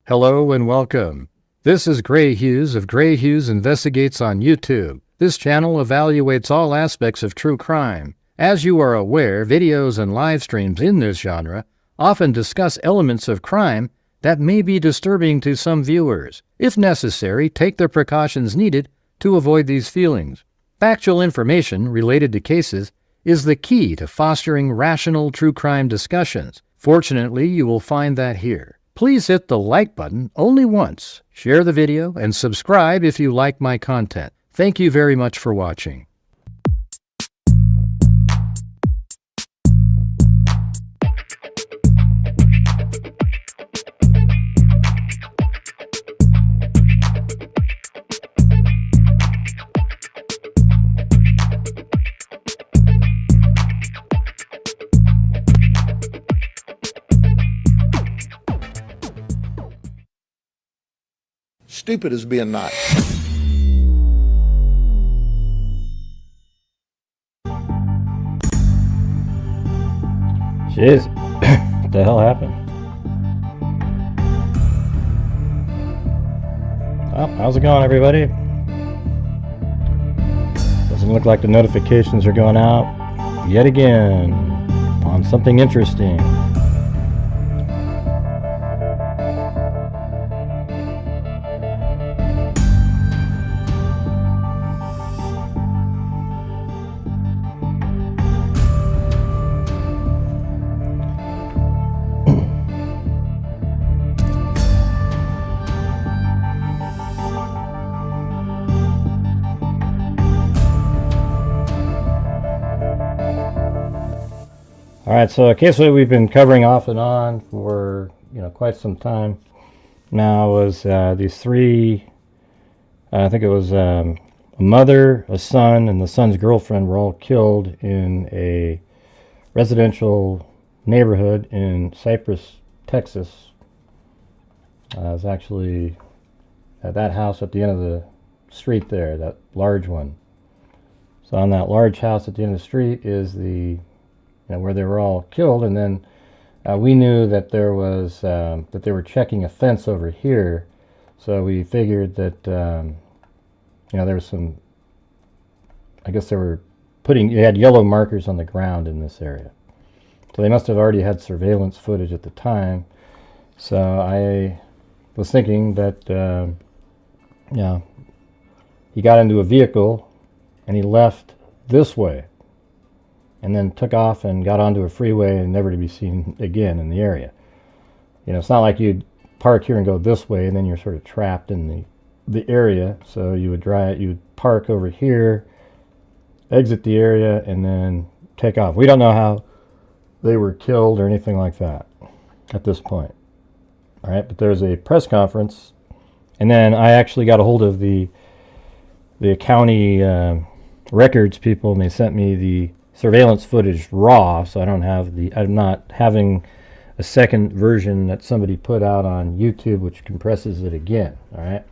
Hello and welcome. This is Gray Hughes of Gray Hughes Investigates on YouTube. This channel evaluates all aspects of true crime. As you are aware, videos and live streams in this genre often discuss elements of crime that may be disturbing to some viewers. If necessary, take the precautions needed to avoid these feelings. Factual information related to cases is the key to fostering rational true crime discussions. Fortunately, you will find that here. Please hit the like button only once, share the video, and subscribe if you like my content. Thank you very much for watching. Stupid as being nice. Jeez, what the hell happened? Oh, how's it going, everybody? Doesn't look like the notifications are going out yet again on something interesting. All right, so a case that we've been covering off and on for quite some time now was these three. I think it was a mother, a son, and the son's girlfriend were all killed in a residential neighborhood in Cypress, Texas. It was actually at that house at the end of the street there, that large one. So on that large house at the end of the street is the where they were all killed, and then we knew that there was that they were checking a fence over here, so we figured that there was some. I guess they had yellow markers on the ground in this area, so they must have already had surveillance footage at the time. So I was thinking that he got into a vehicle and he left this way, and then took off and got onto a freeway and never to be seen again in the area. It's not like you'd park here and go this way and then you're sort of trapped in the area. So you would park over here, exit the area, and then take off. We don't know how they were killed or anything like that at this point. All right, but there's a press conference, and then I actually got a hold of the county records people, and they sent me the surveillance footage raw, so I'm not having a second version that somebody put out on YouTube which compresses it again. All right,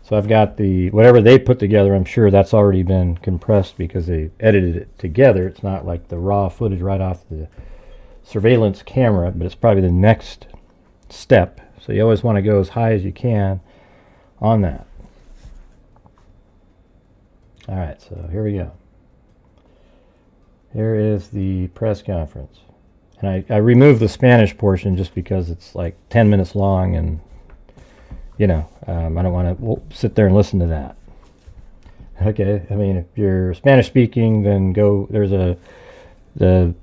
so I've got whatever they put together. I'm sure that's already been compressed because they edited it together. It's not like the raw footage right off the surveillance camera, but it's probably the next step. So you always want to go as high as you can on that. All right, so here we go. Here is the press conference. And I removed the Spanish portion just because it's like 10 minutes long, and I don't want to sit there and listen to that. Okay, I mean, if you're Spanish speaking, then go. There's the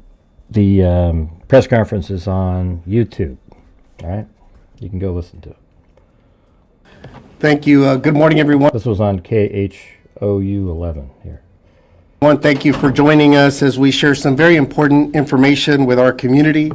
press conference is on YouTube. All right, you can go listen to it. Thank you. Good morning, everyone. This was on KHOU 11 here. Thank you for joining us as we share some very important information with our community.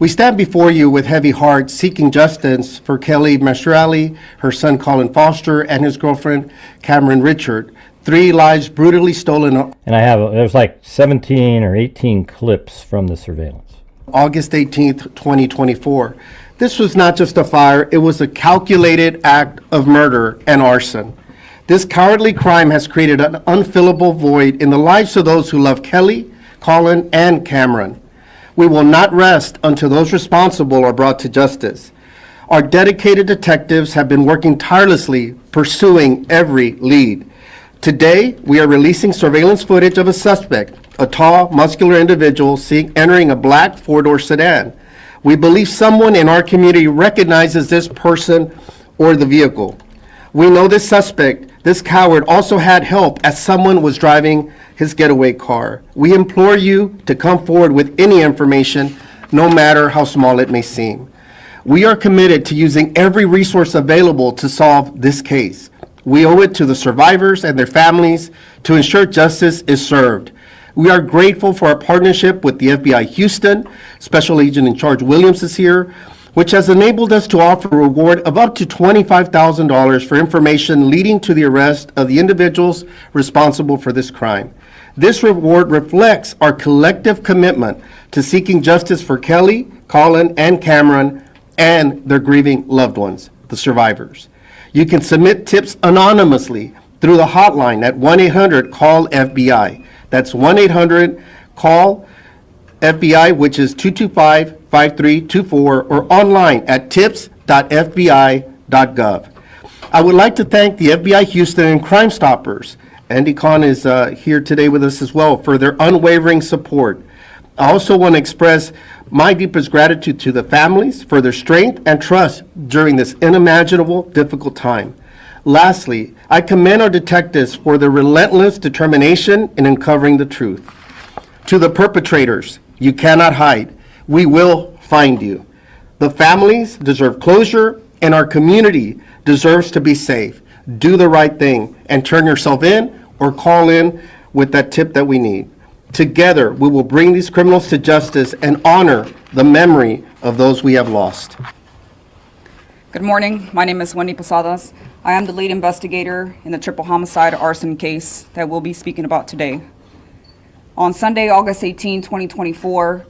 We stand before you with heavy hearts seeking justice for Kelly Masciarelli, her son Colin Foster, and his girlfriend Cameryn Richard. 3 lives brutally stolen. And there's like 17 or 18 clips from the surveillance. August 18th, 2024. This was not just a fire, it was a calculated act of murder and arson. This cowardly crime has created an unfillable void in the lives of those who love Kelly, Colin, and Cameryn. We will not rest until those responsible are brought to justice. Our dedicated detectives have been working tirelessly, pursuing every lead. Today, we are releasing surveillance footage of a suspect, a tall, muscular individual entering a black four-door sedan. We believe someone in our community recognizes this person or the vehicle. We know this suspect, this coward, also had help as someone was driving his getaway car. We implore you to come forward with any information, no matter how small it may seem. We are committed to using every resource available to solve this case. We owe it to the survivors and their families to ensure justice is served. We are grateful for our partnership with the FBI Houston. Special Agent in Charge Williams is here, which has enabled us to offer a reward of up to $25,000 for information leading to the arrest of the individuals responsible for this crime. This reward reflects our collective commitment to seeking justice for Kelly, Colin, and Cameryn and their grieving loved ones, the survivors. You can submit tips anonymously through the hotline at 1-800-CALL-FBI. That's 1-800-CALL-FBI, which is 225-5324, or online at tips.fbi.gov. I would like to thank the FBI Houston and Crime Stoppers. Andy Kahn is here today with us as well for their unwavering support. I also want to express my deepest gratitude to the families for their strength and trust during this unimaginable, difficult time. Lastly, I commend our detectives for their relentless determination in uncovering the truth. To the perpetrators, you cannot hide. We will find you. The families deserve closure, and our community deserves to be safe. Do the right thing and turn yourself in or call in with that tip that we need. Together, we will bring these criminals to justice and honor the memory of those we have lost. Good morning. My name is Wendy Posadas. I am the lead investigator in the triple homicide arson case that we'll be speaking about today. On Sunday, August 18, 2024,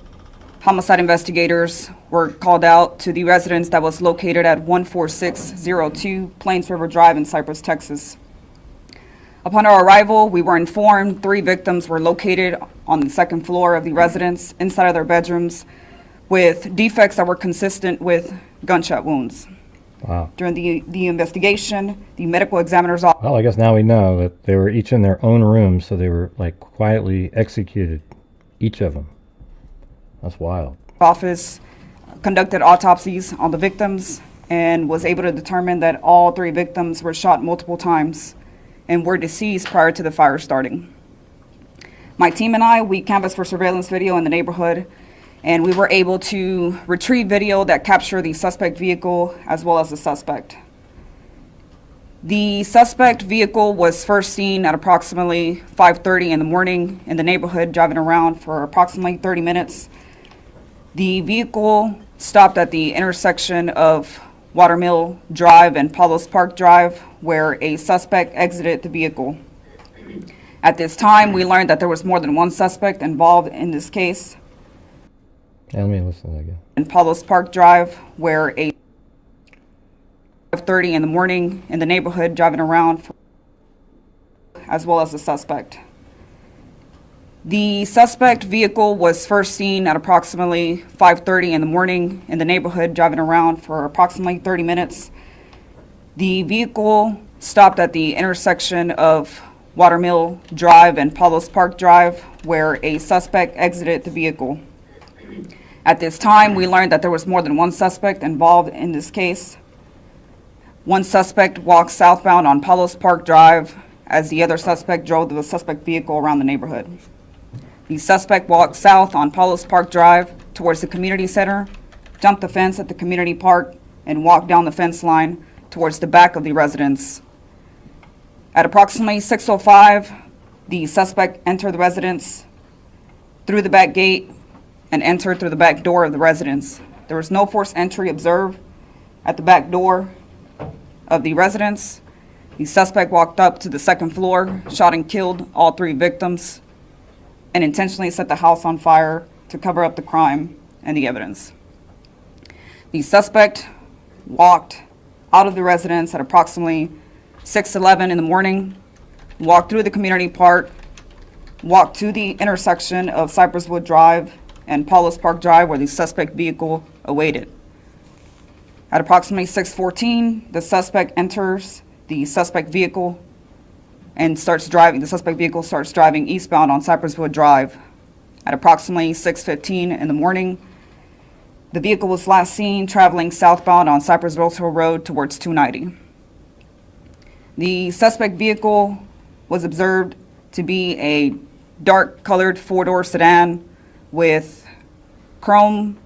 homicide investigators were called out to the residence that was located at 14602 Plains River Drive in Cypress, Texas. Upon our arrival, we were informed 3 victims were located on the second floor of the residence inside of their bedrooms with defects that were consistent with gunshot wounds. Wow. During the investigation, the medical examiner's office. Well, I guess now we know that they were each in their own room, so they were like quietly executed, each of them. That's wild. Office conducted autopsies on the victims and was able to determine that all 3 victims were shot multiple times and were deceased prior to the fire starting. My team and I, we canvassed for surveillance video in the neighborhood, and we were able to retrieve video that captured the suspect vehicle as well as the suspect. The suspect vehicle was first seen at approximately 5:30 in the morning in the neighborhood, driving around for approximately 30 minutes. The vehicle stopped at the intersection of Watermill Drive and Palos Park Drive, where a suspect exited the vehicle. At this time, we learned that there was more than one suspect involved in this case. Yeah, let me listen to that again. In Palos Park Drive, where a 5:30 in the morning in the neighborhood, driving around as well as the suspect. The suspect vehicle was first seen at approximately 5:30 in the morning in the neighborhood, driving around for approximately 30 minutes. The vehicle stopped at the intersection of Watermill Drive and Palos Park Drive, where a suspect exited the vehicle. At this time, we learned that there was more than one suspect involved in this case. One suspect walked southbound on Palos Park Drive as the other suspect drove the suspect vehicle around the neighborhood. The suspect walked south on Palos Park Drive towards the community center, jumped the fence at the community park, and walked down the fence line towards the back of the residence. At approximately 6:05, the suspect entered the residence through the back gate and entered through the back door of the residence. There was no forced entry observed at the back door of the residence. The suspect walked up to the second floor, shot and killed all 3 victims, and intentionally set the house on fire to cover up the crime and the evidence. The suspect walked out of the residence at approximately 6:11 in the morning, walked through the community park, walked to the intersection of Cypress Wood Drive and Palos Park Drive, where the suspect vehicle awaited. At approximately 6:14, the suspect enters the suspect vehicle and starts driving. The suspect vehicle starts driving eastbound on Cypress Drive. At approximately 6:15 in the morning, the vehicle was last seen traveling southbound on Cypress Road towards 290. The suspect vehicle was observed to be a dark-colored four-door sedan with chrome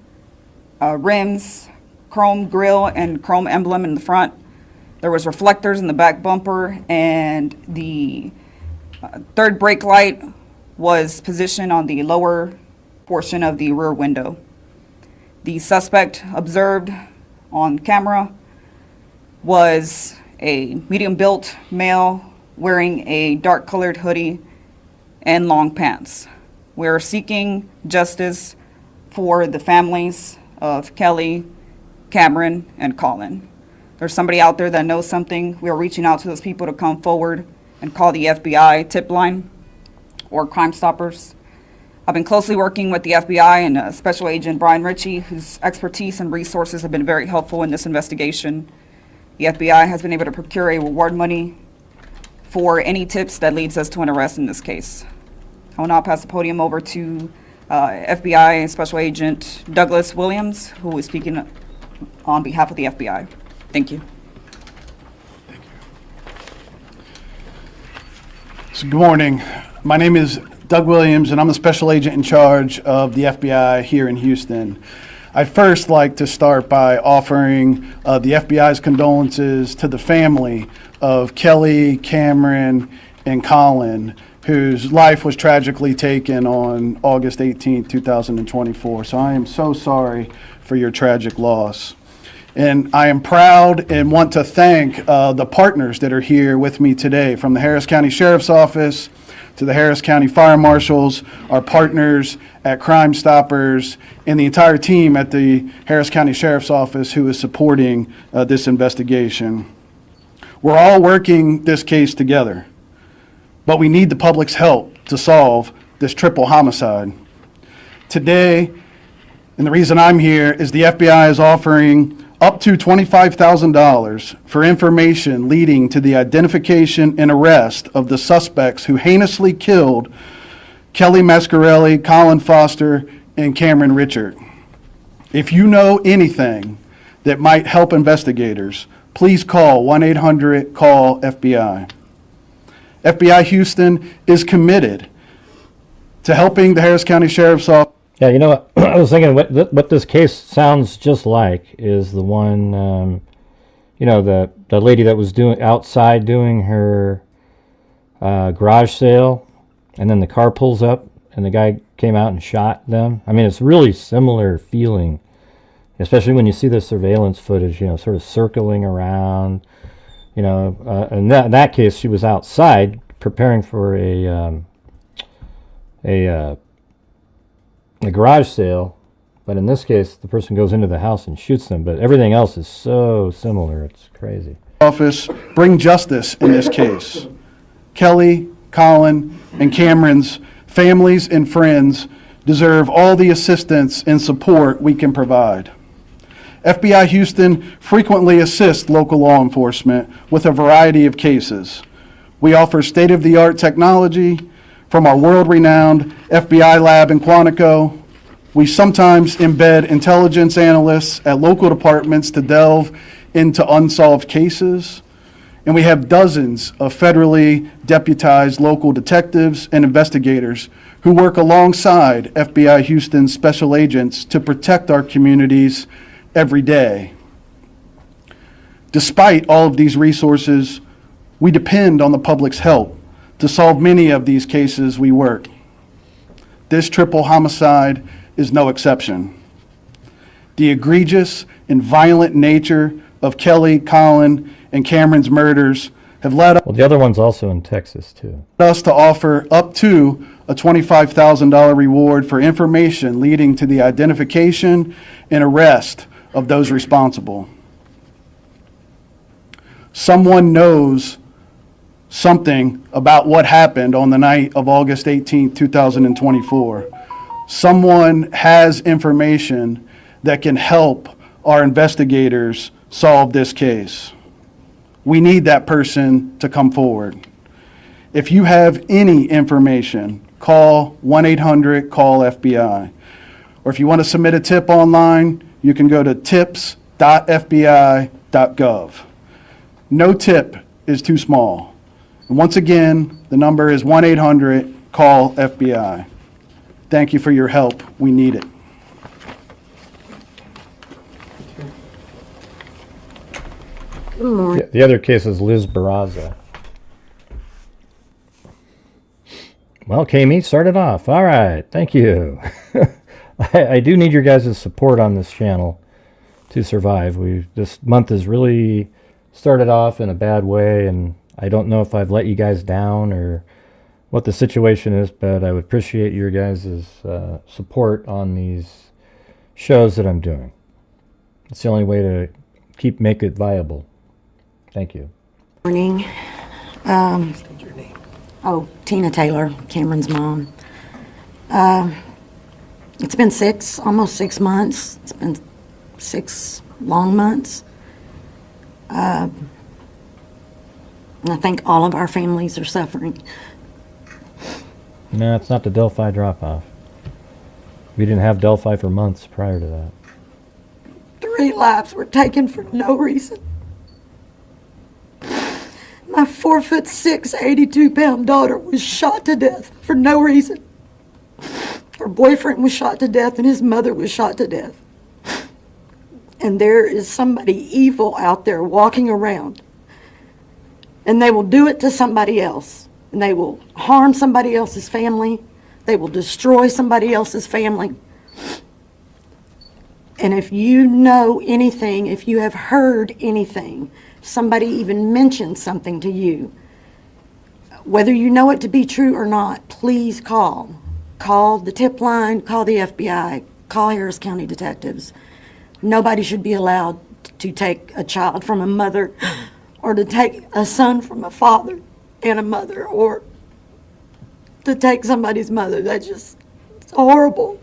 rims, chrome grille, and chrome emblem in the front. There was reflectors in the back bumper, and the third brake light was positioned on the lower portion of the rear window. The suspect observed on camera was a medium-built male wearing a dark-colored hoodie and long pants. We're seeking justice for the families of Kelly, Cameryn, and Colin. There's somebody out there that knows something. We are reaching out to those people to come forward and call the FBI tip line or Crime Stoppers. I've been closely working with the FBI and Special Agent Cameryn Richard, whose expertise and resources have been very helpful in this investigation. The FBI has been able to procure a reward money for any tips that leads us to an arrest in this case. I will now pass the podium over to FBI Special Agent Douglas Williams, who is speaking on behalf of the FBI. Thank you. So good morning. My name is Doug Williams, and I'm the Special Agent in charge of the FBI here in Houston. I'd first like to start by offering the FBI's condolences to the family of Kelly, Cameryn, and Colin, whose life was tragically taken on August 18, 2024. So I am so sorry for your tragic loss. And I am proud and want to thank the partners that are here with me today, from the Harris County Sheriff's Office to the Harris County Fire Marshals, our partners at Crime Stoppers, and the entire team at the Harris County Sheriff's Office who is supporting this investigation. We're all working this case together, but we need the public's help to solve this triple homicide. Today, and the reason I'm here, is the FBI is offering up to $25,000 for information leading to the identification and arrest of the suspects who heinously killed Kelly Masciarelli, Colin Foster, and Cameryn Richard. If you know anything that might help investigators, please call 1-800-CALL-FBI. FBI Houston is committed to helping the Harris County Sheriff's Office. Yeah, you know what? I was thinking what this case sounds just like is the one, the lady that was outside doing her garage sale, and then the car pulls up and the guy came out and shot them. I mean, it's really similar feeling, especially when you see the surveillance footage, sort of circling around, in that case, she was outside preparing for a garage sale, but in this case, the person goes into the house and shoots them. But everything else is so similar, it's crazy. Office bring justice in this case. Kelly, Colin, and Cameron's families and friends deserve all the assistance and support we can provide. FBI Houston frequently assists local law enforcement with a variety of cases. We offer state-of-the-art technology from our world-renowned FBI lab in Quantico. We sometimes embed intelligence analysts at local departments to delve into unsolved cases. And we have dozens of federally deputized local detectives and investigators who work alongside FBI Houston special agents to protect our communities every day. Despite all of these resources, we depend on the public's help to solve many of these cases we work. This triple homicide is no exception. The egregious and violent nature of Kelly, Colin, and Cameron's murders have led Well, the other one's also in Texas, too. us to offer up to a $25,000 reward for information leading to the identification and arrest of those responsible. Someone knows something about what happened on the night of August 18, 2024. Someone has information that can help our investigators solve this case. We need that person to come forward. If you have any information, call 1-800-CALL-FBI. Or if you want to submit a tip online, you can go to tips.fbi.gov. No tip is too small. And once again, the number is 1-800-CALL-FBI. Thank you for your help. We need it. The other case is Liz Barraza. Well, Kami, start it off. All right, thank you. I do need your guys' support on this channel to survive. This month has really started off in a bad way, and I don't know if I've let you guys down or what the situation is, but I would appreciate your guys' support on these shows that I'm doing. It's the only way to make it viable. Thank you. Morning. Tina Taylor, Cameron's mom. It's been almost 6 months. It's been 6 long months. And I think all of our families are suffering. No, it's not the Delphi drop-off. We didn't have Delphi for months prior to that. 3 lives were taken for no reason. My 4'6", 82-pound daughter was shot to death for no reason. Her boyfriend was shot to death and his mother was shot to death. And there is somebody evil out there walking around. And they will do it to somebody else. And they will harm somebody else's family. They will destroy somebody else's family. And if you know anything, if you have heard anything, somebody even mentioned something to you, whether you know it to be true or not, please call. Call the tip line, call the FBI, call Harris County detectives. Nobody should be allowed to take a child from a mother or to take a son from a father and a mother, or to take somebody's mother. It's horrible.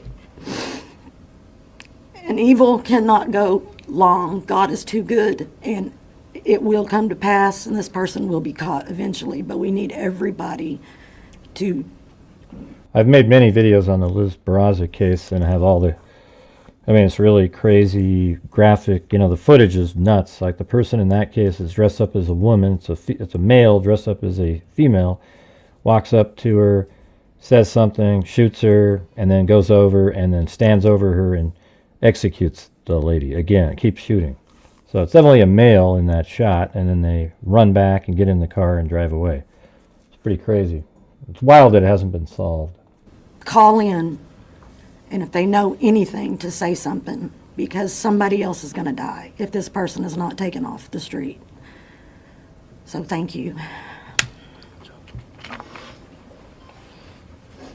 And evil cannot go long. God is too good, and it will come to pass, and this person will be caught eventually, but we need everybody to... I've made many videos on the Liz Barraza case, and I have it's really crazy, graphic. The footage is nuts. Like, the person in that case is dressed up as a woman. It's a male dressed up as a female, walks up to her, says something, shoots her, and then goes over and then stands over her and executes the lady. Again, it keeps shooting. So it's definitely a male in that shot, and then they run back and get in the car and drive away. It's pretty crazy. It's wild that it hasn't been solved. Call in, and if they know anything, to say something, because somebody else is going to die if this person is not taken off the street. So thank you.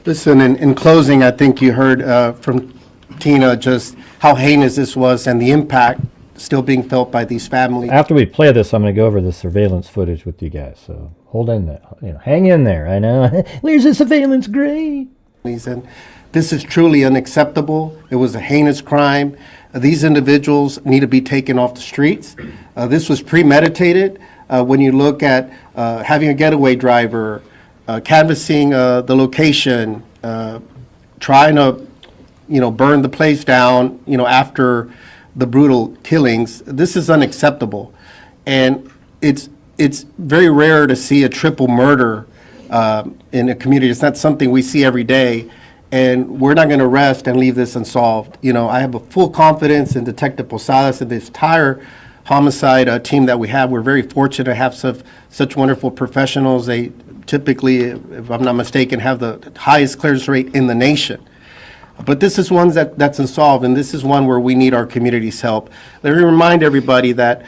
Listen, in closing, I think you heard from Tina just how heinous this was and the impact still being felt by these families. After we play this, I'm going to go over the surveillance footage with you guys. So hold in there, hang in there. I know. Where's the surveillance, Gray? And this is truly unacceptable. It was a heinous crime. These individuals need to be taken off the streets. This was premeditated. When you look at having a getaway driver, canvassing the location, trying to, burn the place down, after the brutal killings, this is unacceptable. And it's very rare to see a triple murder in a community. It's not something we see every day, and we're not going to rest and leave this unsolved. I have a full confidence in Detective Posadas and this entire homicide team that we have. We're very fortunate to have such wonderful professionals. They typically, if I'm not mistaken, have the highest clearance rate in the nation. But this is one that's unsolved, and this is one where we need our community's help. Let me remind everybody that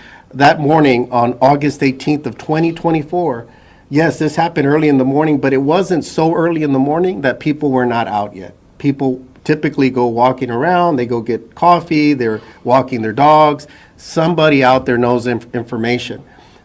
morning on August 18th of 2024, yes, this happened early in the morning, but it wasn't so early in the morning that people were not out yet. People typically go walking around, they go get coffee, they're walking their dogs. Somebody out there knows information.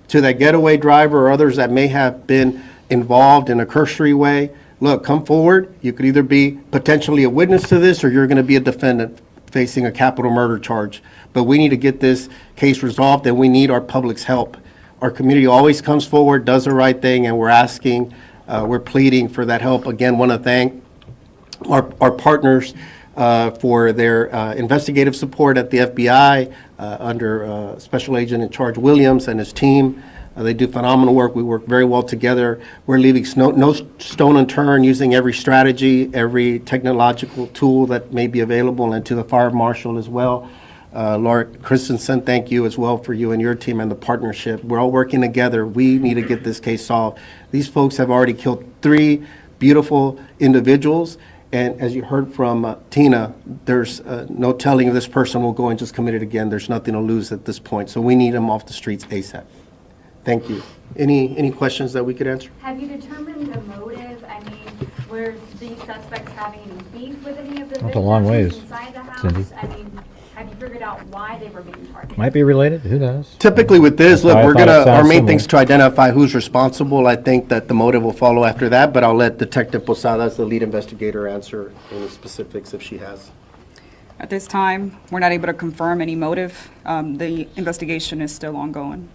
To that getaway driver or others that may have been involved in a cursory way, look, come forward. You could either be potentially a witness to this, or you're going to be a defendant facing a capital murder charge. But we need to get this case resolved, and we need our public's help. Our community always comes forward, does the right thing, and we're asking, we're pleading for that help. Again, want to thank our partners for their investigative support at the FBI under Special Agent in Charge Williams and his team. They do phenomenal work. We work very well together. We're leaving no stone unturned, using every strategy, every technological tool that may be available, and to the fire marshal as well. Laura Christensen, thank you as well for you and your team and the partnership. We're all working together. We need to get this case solved. These folks have already killed 3 beautiful individuals. And as you heard from Tina, there's no telling if this person will go and just commit it again. There's nothing to lose at this point. So we need them off the streets ASAP. Thank you. Any questions that we could answer? Have you determined the motive? I mean, were these suspects having any beef with any of the That's a long ways, victims inside the house? Cindy. I mean, have you figured out why they were being targeted? Might be related. Who knows? Typically with this, That's look, why I we're thought it our sounds main similar. thing's to identify who's responsible. I think that the motive will follow after that, but I'll let Detective Posadas, the lead investigator, answer any specifics if she has. At this time, we're not able to confirm any motive. The investigation is still ongoing.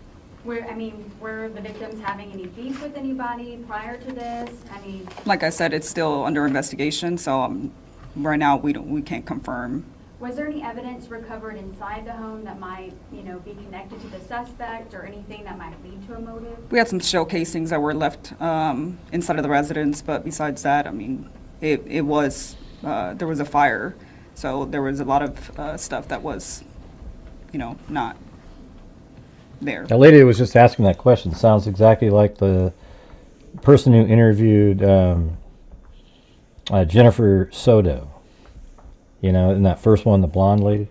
Were the victims having any beef with anybody prior to this? I mean, Like I said, it's still under investigation, so right now we can't confirm. was there any evidence recovered inside the home that might, be connected to the suspect or anything that might lead to a motive? We had some shell casings that were left inside of the residence, but besides that, I mean, it was, there was a fire, so there was a lot of stuff that was, not there. The lady that was just asking that question sounds exactly like the person who interviewed Jennifer Soto. In that first one, the blonde lady.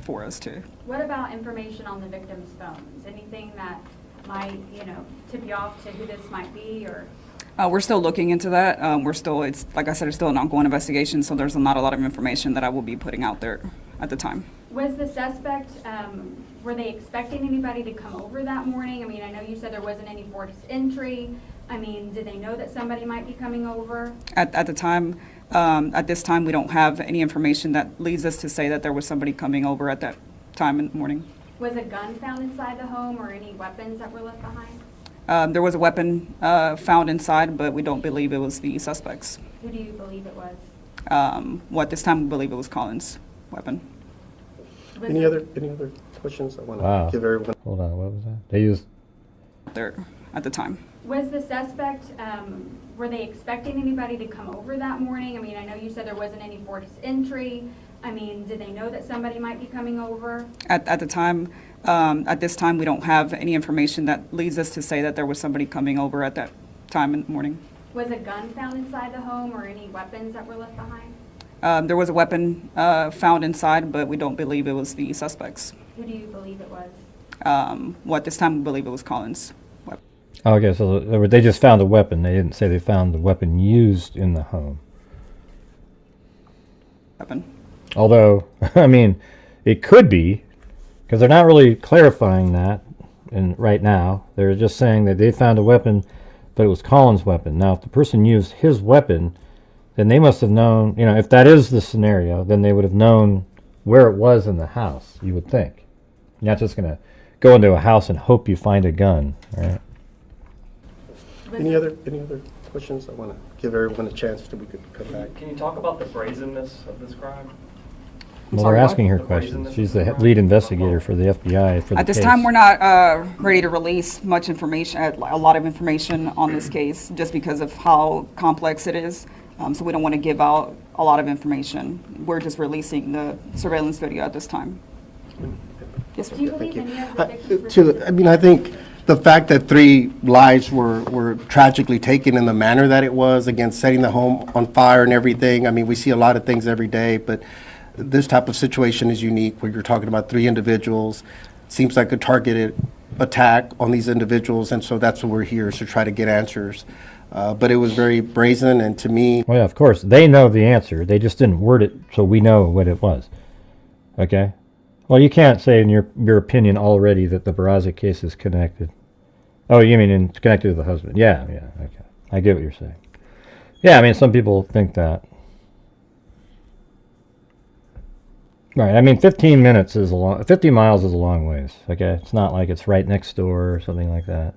For us too. What about information on the victim's phones? Anything that might, tip you off to who this might be, or? We're still looking into that. It's like I said, it's still an ongoing investigation, so there's not a lot of information that I will be putting out there at the time. Was the suspect, were they expecting anybody to come over that morning? I mean, I know you said there wasn't any forced entry. I mean, did they know that somebody might be coming over? At this time, we don't have any information that leads us to say that there was somebody coming over at that time in the morning. Was a gun found inside the home or any weapons that were left behind? There was a weapon found inside, but we don't believe it was the suspects. Who do you believe it was? At this time, we believe it was Colin's weapon. Was Any it- other questions? I want Wow. to give everyone. Hold on, what was that? They used. There at the time. Was the suspect, were they expecting anybody to come over that morning? I mean, I know you said there wasn't any forced entry. I mean, did they know that somebody might be coming over? At this time, we don't have any information that leads us to say that there was somebody coming over at that time in the morning. Was a gun found inside the home or any weapons that were left behind? There was a weapon found inside, but we don't believe it was the suspects. Who do you believe it was? At this time, we believe it was Colin's weapon. Okay, so they just found a weapon. They didn't say they found the weapon used in the home. Although, I mean, it could be, because they're not really clarifying that right now. They're just saying that they found a weapon, but it was Colin's weapon. Now, if the person used his weapon, then they must have known, if that is the scenario, then they would have known where it was in the house, you would think. You're not just going to go into a house and hope you find a gun, right? Any other questions? I want to give everyone a chance that we could come back. Can you talk about the brazenness of this crime? Well, sorry, they're what? asking her The questions. brazenness She's of the the lead crime? investigator for the FBI for the At this case. time, we're not ready to release much information, a lot of information on this case, just because of how complex it is. So we don't want to give out a lot of information. We're just releasing the surveillance video at this time. Yes, sir. Do you believe Thank you. any of the victims were I think the fact that 3 lives were tragically taken in the manner that it was, again, setting the home on fire and everything. I mean, we see a lot of things every day, but this type of situation is unique where you're talking about 3 individuals. Seems like a targeted attack on these individuals, and so that's what we're here, is to try to get answers. But it was very brazen, and to me, Well, yeah, of course. They know the answer. They just didn't word it so we know what it was. Okay? Well, you can't say in your opinion already that the Barraza case is connected. Oh, you mean connected to the husband? Yeah, okay. I get what you're saying. Yeah, I mean, some people think that. Right. I mean, 15 minutes is 50 miles is a long ways. Okay. It's not like it's right next door or something like that.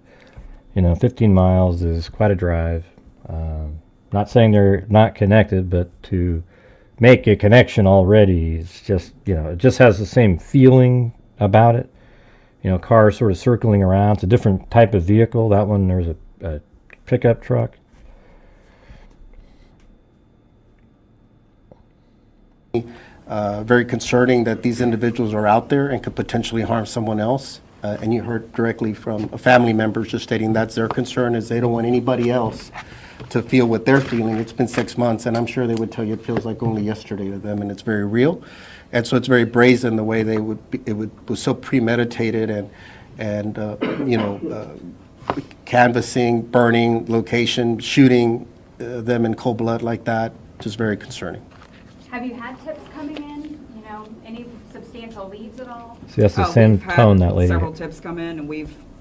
15 miles is quite a drive. Not saying they're not connected, but to make a connection already, it's just, it just has the same feeling about it. Cars sort of circling around. It's a different type of vehicle. That one, there's a pickup truck. Very concerning that these individuals are out there and could potentially harm someone else. And you heard directly from family members just stating that's their concern, is they don't want anybody else to feel what they're feeling. It's been 6 months, and I'm sure they would tell you it feels like only yesterday to them, and it's very real. And so it's very brazen the way was so premeditated and canvassing, burning, location, shooting them in cold blood like that, just very concerning. Have you had tips coming in? Any substantial leads at all? See, that's the same We've had tone that lady. several tips come in, and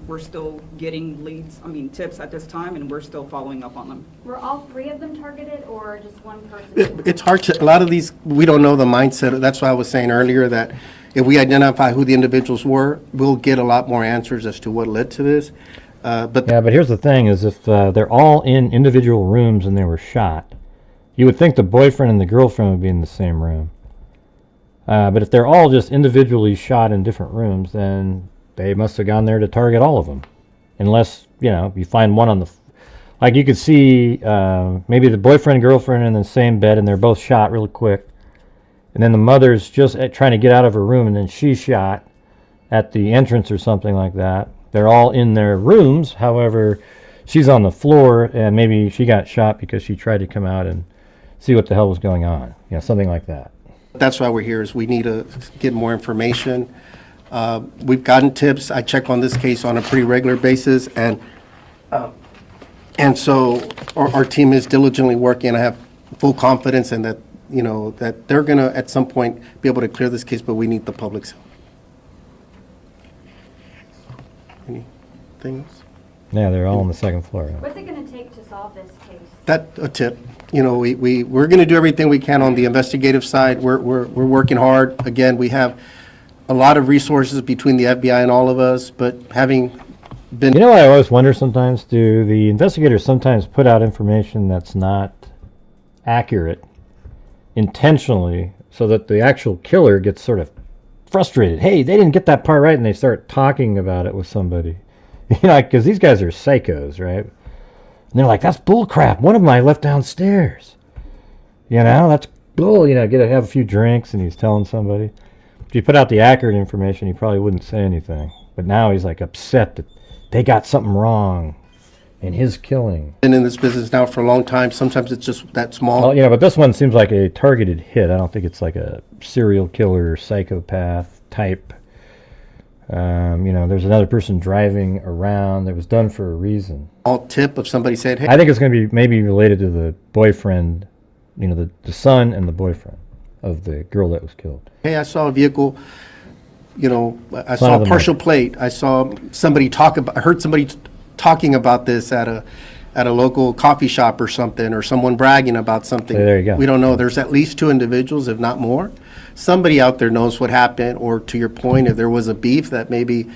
we're still getting tips at this time, and we're still following up on them. Were all three of them targeted, or just one person? It's hard to, a lot of these, we don't know the mindset. That's why I was saying earlier that if we identify who the individuals were, we'll get a lot more answers as to what led to this. But But here's the thing: is if they're all in individual rooms and they were shot, you would think the boyfriend and the girlfriend would be in the same room. But if they're all just individually shot in different rooms, then they must have gone there to target all of them. Unless, you find one on the... Like you could see maybe the boyfriend and girlfriend in the same bed and they're both shot really quick. And then the mother's just trying to get out of her room and then she's shot at the entrance or something like that. They're all in their rooms. However, she's on the floor and maybe she got shot because she tried to come out and see what the hell was going on. Something like that. that's why we're here, is we need to get more information. We've gotten tips. I check on this case on a pretty regular basis, and so our team is diligently working. I have full confidence in that, that they're going to, at some point, be able to clear this case, but we need the public's help. Anything else? Yeah, they're all on the second floor. What's it going to take to solve this case? That's a tip. We're going to do everything we can on the investigative side. We're working hard. Again, we have a lot of resources between the FBI and all of us, but having been... I always wonder sometimes, do the investigators sometimes put out information that's not accurate intentionally so that the actual killer gets sort of frustrated? Hey, they didn't get that part right, and they start talking about it with somebody. Because these guys are psychos, right? And they're like, that's bull crap. One of them I left downstairs. That's bull. Have a few drinks, and he's telling somebody. If you put out the accurate information, he probably wouldn't say anything. But now he's like upset that they got something wrong in his killing. Been in this business now for a long time. Sometimes it's just that small. Well, but this one seems like a targeted hit. I don't think it's like a serial killer, psychopath type. There's another person driving around that was done for a reason. All tip of somebody said, hey, I think it's going to be maybe related to the boyfriend, the son and the boyfriend of the girl that was killed. hey, I saw a vehicle, I saw a partial plate. I saw somebody I heard somebody talking about this at a local coffee shop or something, or someone bragging about something. There you go. We don't know. There's at least 2 individuals, if not more. Somebody out there knows what happened, or to your point, if there was a beef that maybe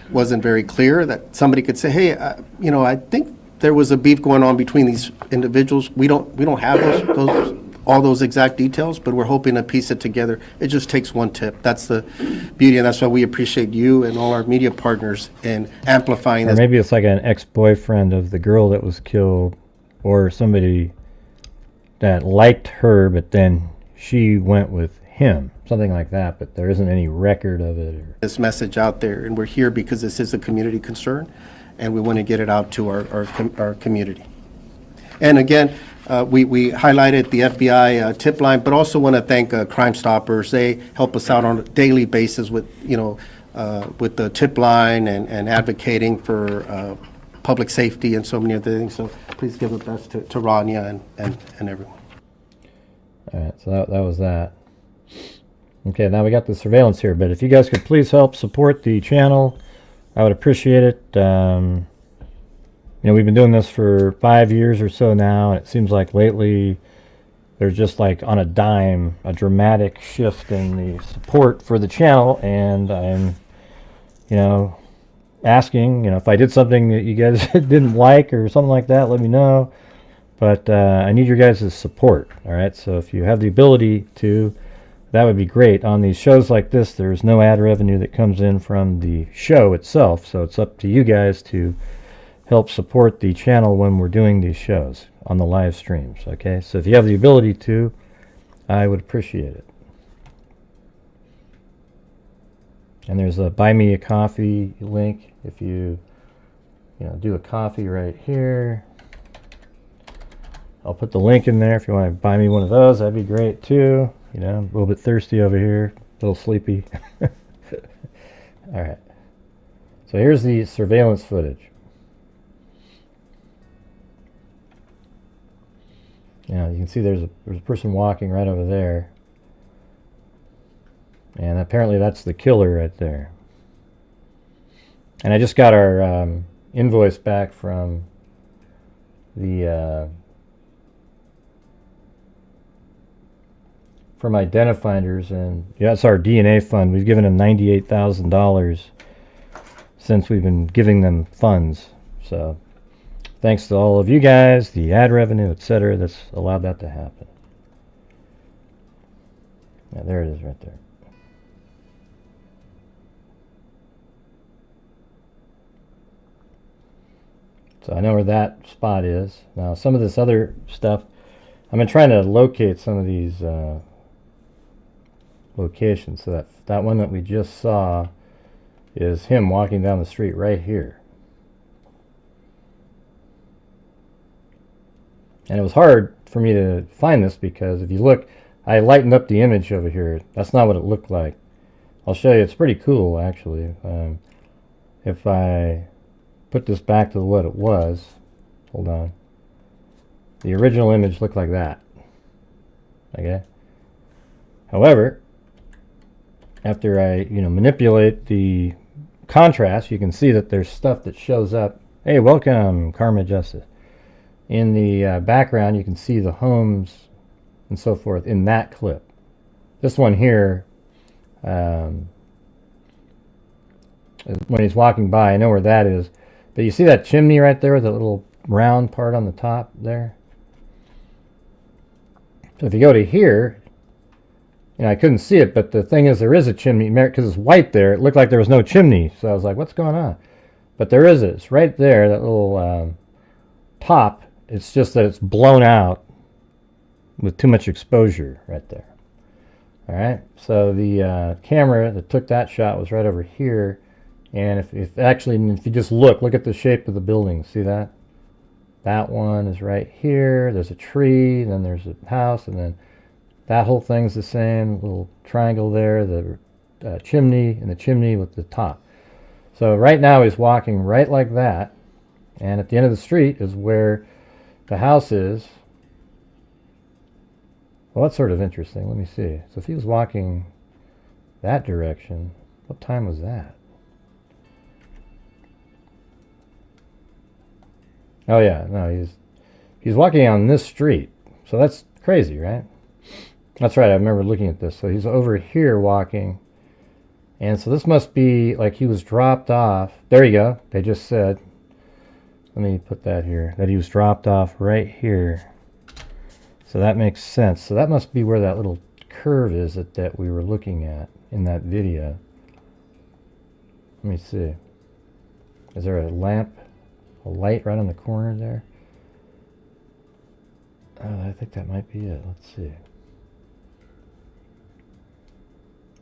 wasn't very clear, that somebody could say, hey, I think there was a beef going on between these individuals. We don't have all those exact details, but we're hoping to piece it together. It just takes one tip. That's the beauty, and that's why we appreciate you and all our media partners in amplifying Or this. maybe it's like an ex-boyfriend of the girl that was killed, or somebody that liked her, but then she went with him, something like that, but there isn't any record of it. This message out there, and we're here because this is a community concern, and we want to get it out to our community. And again, we highlighted the FBI tip line, but also want to thank Crime Stoppers. They help us out on a daily basis with the tip line and advocating for public safety and so many other things. So please give the best to Rania and everyone. All right, so that was that. Okay, now we got the surveillance here, but if you guys could please help support the channel, I would appreciate it. We've been doing this for 5 years or so now, and it seems like lately there's just like on a dime, a dramatic shift in the support for the channel, and I'm, asking, if I did something that you guys didn't like or something like that, let me know. But I need your guys' support, all right? So if you have the ability to, that would be great. On these shows like this, there's no ad revenue that comes in from the show itself, so it's up to you guys to help support the channel when we're doing these shows on the live streams, okay? So if you have the ability to, I would appreciate it. And there's a buy me a coffee link if you do a coffee right here. I'll put the link in there if you want to buy me one of those. That'd be great too. I'm a little bit thirsty over here, a little sleepy. All right. So here's the surveillance footage. You can see there's a person walking right over there. And apparently that's the killer right there. And I just got our invoice back from the from Identifinders, and that's our DNA fund. We've given them $98,000 since we've been giving them funds. So thanks to all of you guys, the ad revenue, etc., that's allowed that to happen. Yeah, there it is right there. So I know where that spot is. Now some of this other stuff, I've been trying to locate some of these locations. So that one that we just saw is him walking down the street right here. And it was hard for me to find this because if you look, I lightened up the image over here. That's not what it looked like. I'll show you. It's pretty cool actually. If I put this back to what it was, hold on. The original image looked like that. Okay. However, after I manipulate the contrast, you can see that there's stuff that shows up. Hey, welcome, Karma Justice. In the background, you can see the homes and so forth in that clip. This one here, when he's walking by, I know where that is. But you see that chimney right there with that little round part on the top there? So if you go to here, I couldn't see it, but the thing is there is a chimney because it's white there. It looked like there was no chimney, so I was like, what's going on? But there is it. It's right there, that little top. It's just that it's blown out with too much exposure right there. All right, so the camera that took that shot was right over here. And if you just look at the shape of the building, see that? That one is right here. There's a tree, then there's a house, and then that whole thing's the same little triangle there, the chimney, and the chimney with the top. So right now he's walking right like that, and at the end of the street is where the house is. Well, that's sort of interesting. Let me see. So if he was walking that direction, what time was that? Oh yeah, no, he's walking on this street. So that's crazy, right? That's right, I remember looking at this. So he's over here walking. And so this must be like he was dropped off. There you go. They just said, let me put that here, that he was dropped off right here. So that makes sense. So that must be where that little curve is that we were looking at in that video. Let me see. Is there a lamp? A light right on the corner there. I think that might be it. Let's see.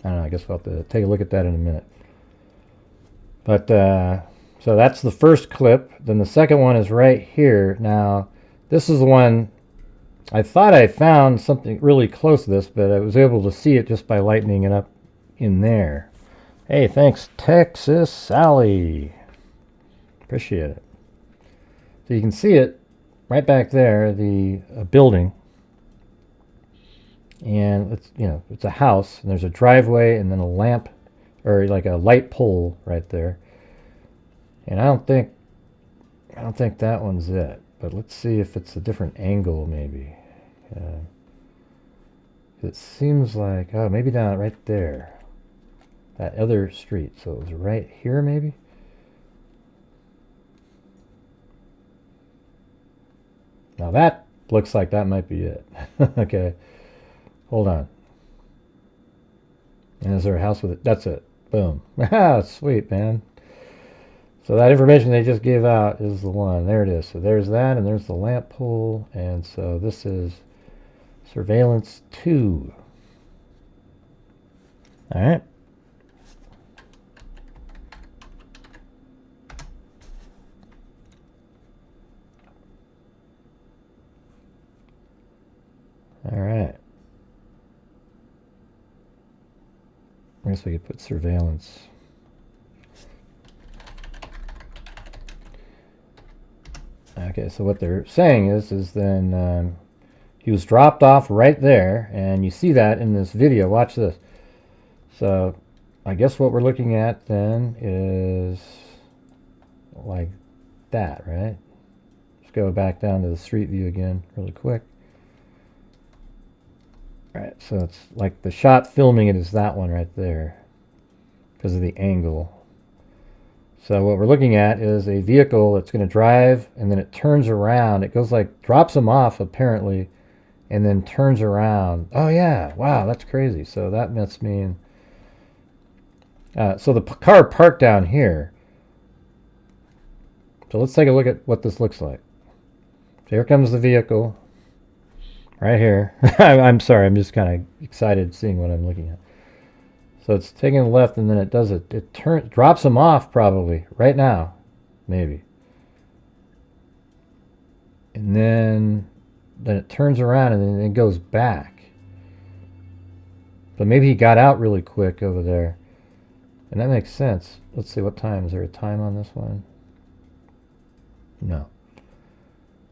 I don't know. I guess we'll have to take a look at that in a minute. But so that's the first clip. Then the second one is right here. Now, this is the one I thought I found something really close to this, but I was able to see it just by lightening it up in there. Hey, thanks, Texas Sally. Appreciate it. So you can see it right back there, the building, and it's it's a house, and there's a driveway, and then a lamp, or like a light pole right there. And I don't think that one's it, but let's see if it's a different angle maybe. It seems like, oh, maybe down right there. That other street. So it was right here, maybe? Now that looks like that might be it. Okay. Hold on. And is there a house with it? That's it. Boom. Ah, sweet, man. So that information they just gave out is the one. There it is. So there's that, and there's the lamp pole. And so this is surveillance 2. All right. All right. I guess we could put surveillance. Okay, so what they're saying is then he was dropped off right there, and you see that in this video. Watch this. So I guess what we're looking at then is like that, right? Let's go back down to the street view again really quick. All right, so it's like the shot filming it is that one right there because of the angle. So what we're looking at is a vehicle that's going to drive, and then it turns around. It goes like, drops them off apparently, and then turns around. Oh yeah, wow, that's crazy. So that must mean, so the car parked down here. So let's take a look at what this looks like. So here comes the vehicle. Right here. I'm sorry, I'm just kind of excited seeing what I'm looking at. So it's taking the left, and then it does it. It drops them off probably right now, maybe. And then it turns around and then it goes back. But maybe he got out really quick over there. And that makes sense. Let's see, what time? Is there a time on this one? No.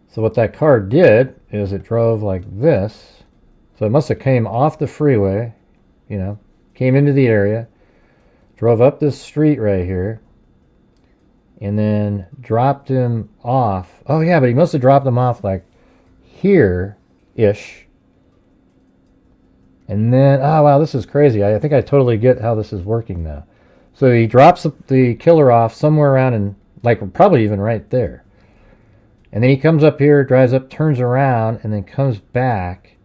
So what that car did is it drove like this. So it must have came off the freeway, you know, came into the area, drove up this street right here, and then dropped him off. Oh yeah, but he must have dropped him off like here-ish. And then, oh wow, this is crazy. I think I totally get how this is working now. So he drops the killer off somewhere around in, like probably even right there. And then he comes up here, drives up, turns around, and then comes back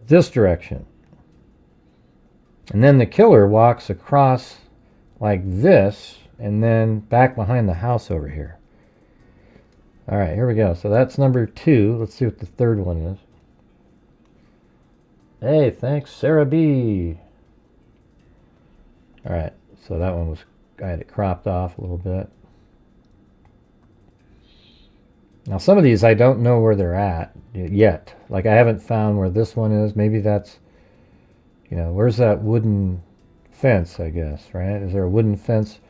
this direction. And then the killer walks across like this, and then back behind the house over here. All right, here we go. So that's number 2. Let's see what the third one is. Hey, thanks, Sarah B. All right, so that one was, I had it cropped off a little bit. Now some of these I don't know where they're at yet. Like I haven't found where this one is. Maybe that's, you know, where's that wooden fence, I guess, right? Is there a wooden fence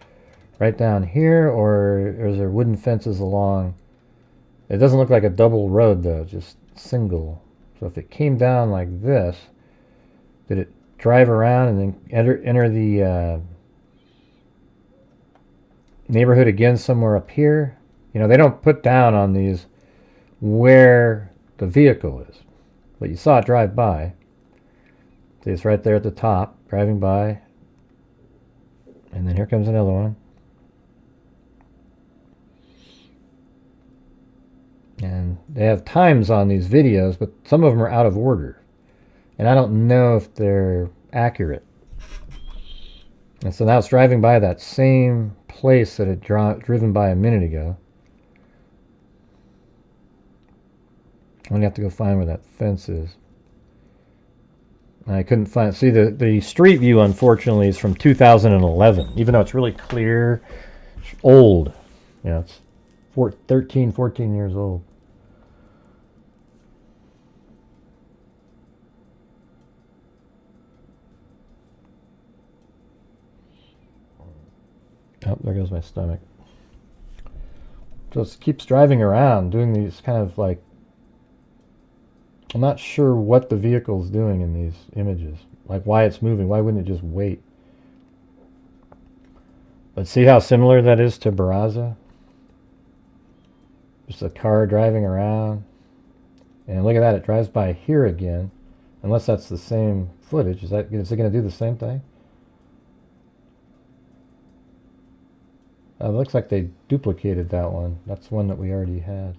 right down here, or is there wooden fences along? It doesn't look like a double road though, just single. So if it came down like this, did it drive around and then enter the neighborhood again somewhere up here? You know, they don't put down on these where the vehicle is, but you saw it drive by. See, it's right there at the top, driving by. And then here comes another one. And they have times on these videos, but some of them are out of order. And I don't know if they're accurate. And so now it's driving by that same place that it driven by a minute ago. I'm going to have to go find where that fence is. I couldn't find... See, the street view, unfortunately, is from 2011. Even though it's really clear, it's old. You know, it's 13, 14 years old. Oh, there goes my stomach. Just keeps driving around, doing these kind of like... I'm not sure what the vehicle's doing in these images. Like why it's moving. Why wouldn't it just wait? But see how similar that is to Barraza? Just a car driving around. And look at that, it drives by here again. Unless that's the same footage. Is it going to do the same thing? It looks like they duplicated that one. That's one that we already had.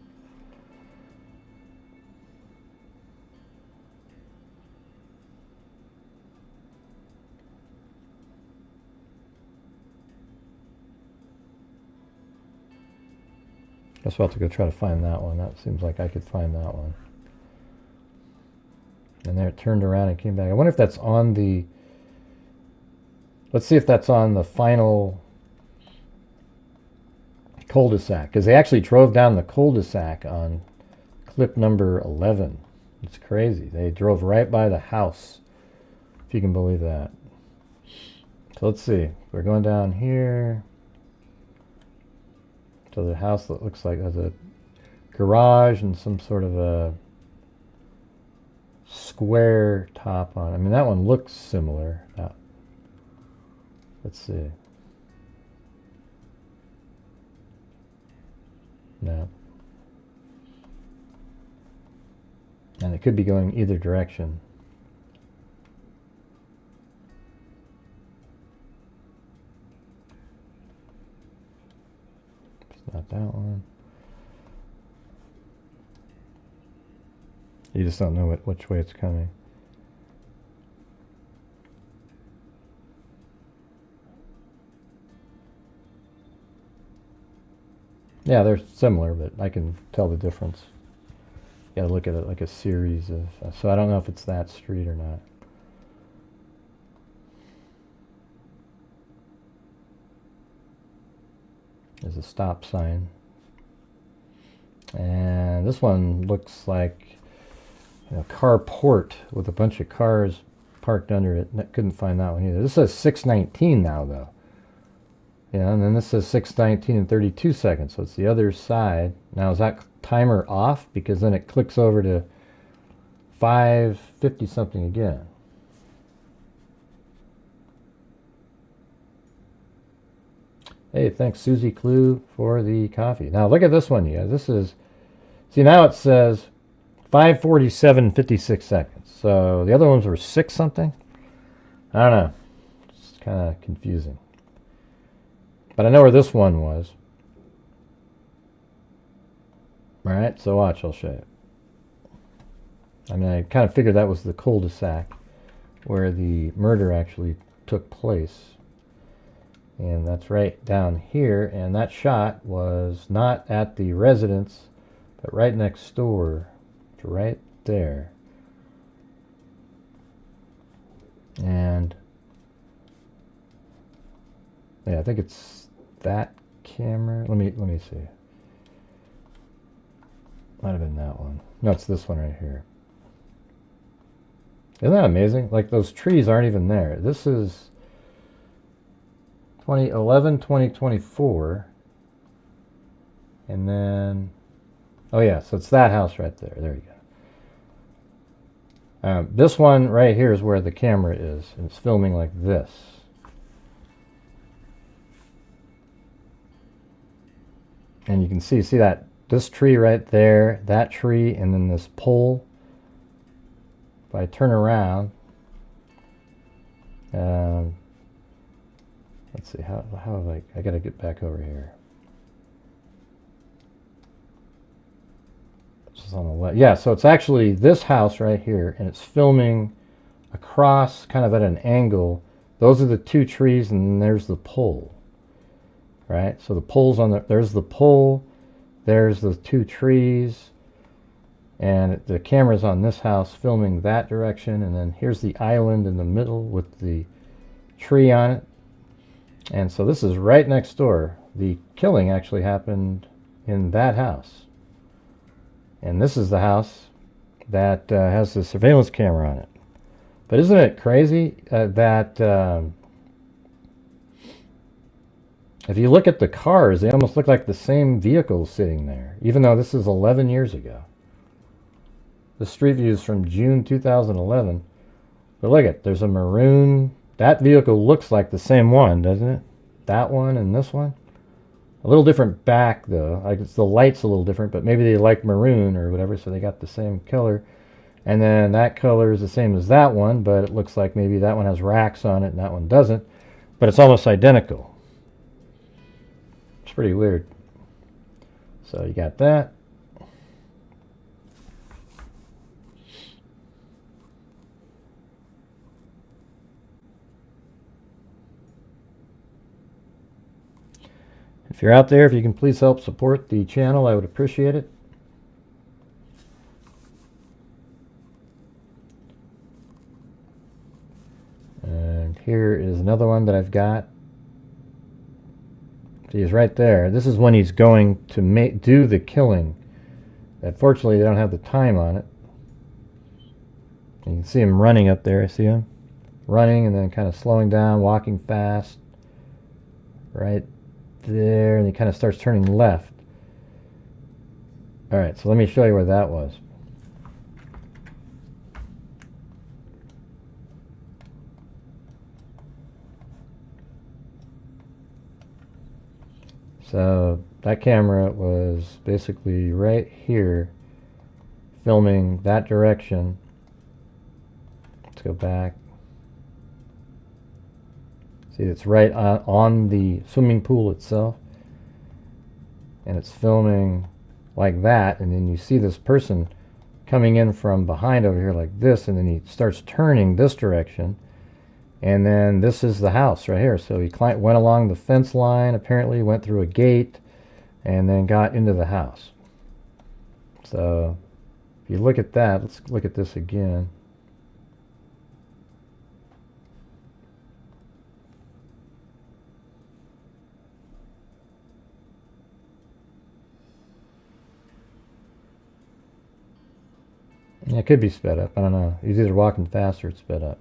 Guess we'll have to go try to find that one. That seems like I could find that one. And there it turned around and came back. I wonder if that's on the... Let's see if that's on the final cul-de-sac. Because they actually drove down the cul-de-sac on clip number 11. It's crazy. They drove right by the house, if you can believe that. So let's see. We're going down here. So the house that looks like has a garage and some sort of a square top on it. I mean, that one looks similar. Let's see. No. And it could be going either direction. It's not that one. You just don't know which way it's coming. Yeah, they're similar, but I can tell the difference. You gotta look at it like a series of... so I don't know if it's that street or not. There's a stop sign. And this one looks like a carport with a bunch of cars parked under it. I couldn't find that one either. This says 6:19 now, though. Yeah, and then this says 6:19 and 32 seconds, so it's the other side. Now, is that timer off? Because then it clicks over to 5:50 something again. Hey, thanks Susie Clue for the coffee. Now, look at this one, you guys. This is, see, now it says 5:47:56 seconds. So the other ones were 6 something? I don't know. It's kind of confusing. But I know where this one was. Alright, so watch, I'll show you. I mean, I kind of figured that was the cul-de-sac where the murder actually took place. And that's right down here. And that shot was not at the residence, but right next door. It's right there. And yeah, I think it's that camera. Let me see. Might have been that one. No, it's this one right here. Isn't that amazing? Like, those trees aren't even there. This is 2024. And then, oh yeah, so it's that house right there. There you go. This one right here is where the camera is, and it's filming like this. And you can see that this tree right there, that tree, and then this pole. If I turn around, let's see, how have I got to get back over here. It's on the left. Yeah, so it's actually this house right here, and it's filming across, kind of at an angle. Those are the 2 trees, and there's the pole. Right, so the pole's on there's the pole, there's the 2 trees, and the camera's on this house filming that direction, and then here's the island in the middle with the tree on it. And so this is right next door. The killing actually happened in that house. And this is the house that has the surveillance camera on it. But isn't it crazy that if you look at the cars, they almost look like the same vehicles sitting there, even though this is 11 years ago. The street view is from June 2011. But look at, there's a maroon. That vehicle looks like the same one, doesn't it? That one and this one. A little different back, though. Like, it's the light's a little different, but maybe they like maroon or whatever, so they got the same color. And then that color is the same as that one, but it looks like maybe that one has racks on it and that one doesn't. But it's almost identical. It's pretty weird. So you got that. If you're out there, if you can please help support the channel, I would appreciate it. And here is another one that I've got. See, he's right there. This is when he's going to do the killing. Unfortunately, they don't have the time on it. You can see him running up there. See him? Running and then kind of slowing down, walking fast. Right there, and he kind of starts turning left. Alright, so let me show you where that was. So that camera was basically right here filming that direction. Let's go back. See, it's right on the swimming pool itself, and it's filming like that, and then you see this person coming in from behind over here like this, and then he starts turning this direction, and then this is the house right here. So he went along the fence line, apparently went through a gate, and then got into the house. So if you look at that, let's look at this again. It could be sped up. I don't know. He's either walking fast or it's sped up.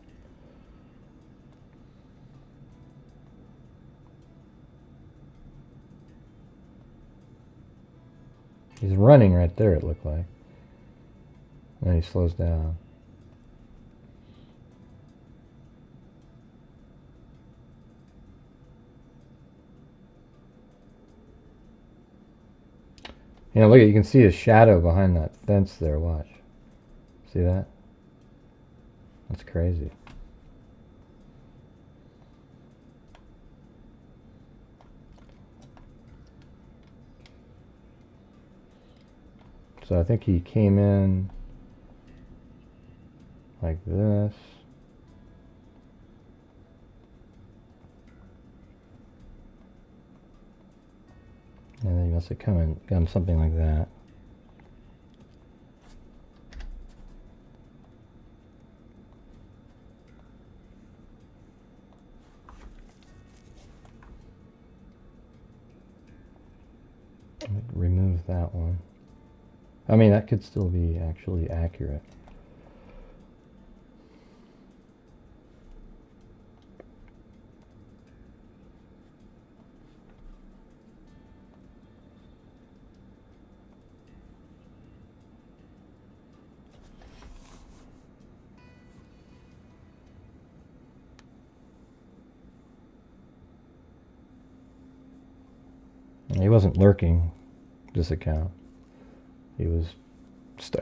He's running right there, it looked like. And then he slows down. You know, look, you can see his shadow behind that fence there. Watch. See that? That's crazy. So I think he came in like this. And then he must have done something like that. Remove that one. I mean, that could still be actually accurate. He wasn't lurking this account. He was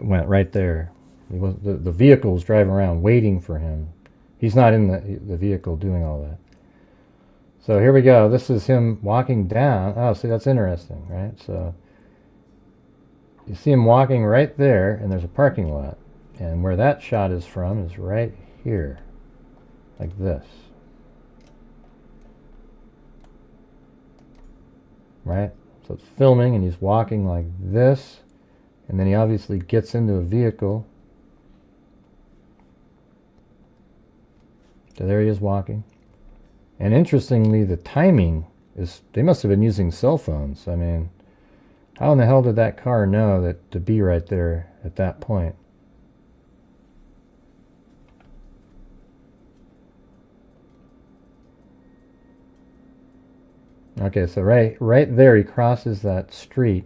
went right there. He was the vehicle was driving around waiting for him. He's not in the vehicle doing all that. So here we go. This is him walking down. Oh, see, that's interesting, right? So you see him walking right there, and there's a parking lot. And where that shot is from is right here, like this. Right? So it's filming and he's walking like this, and then he obviously gets into a vehicle. So there he is walking. And interestingly, the timing is, they must have been using cell phones. I mean, how in the hell did that car know that to be right there at that point? Okay, so right there he crosses that street.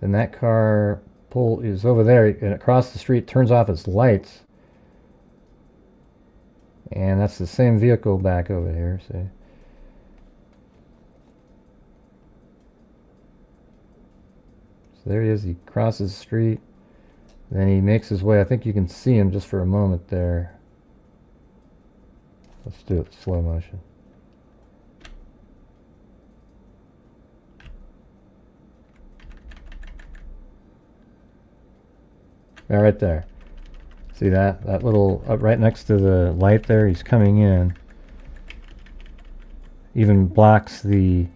Then that car is over there, and across the street turns off its lights. And that's the same vehicle back over here, see? So there he is, he crosses the street. Then he makes his way. I think you can see him just for a moment there. Let's do it slow motion. Yeah, right there. See that? That little, up right next to the light there, he's coming in. Even blocks the,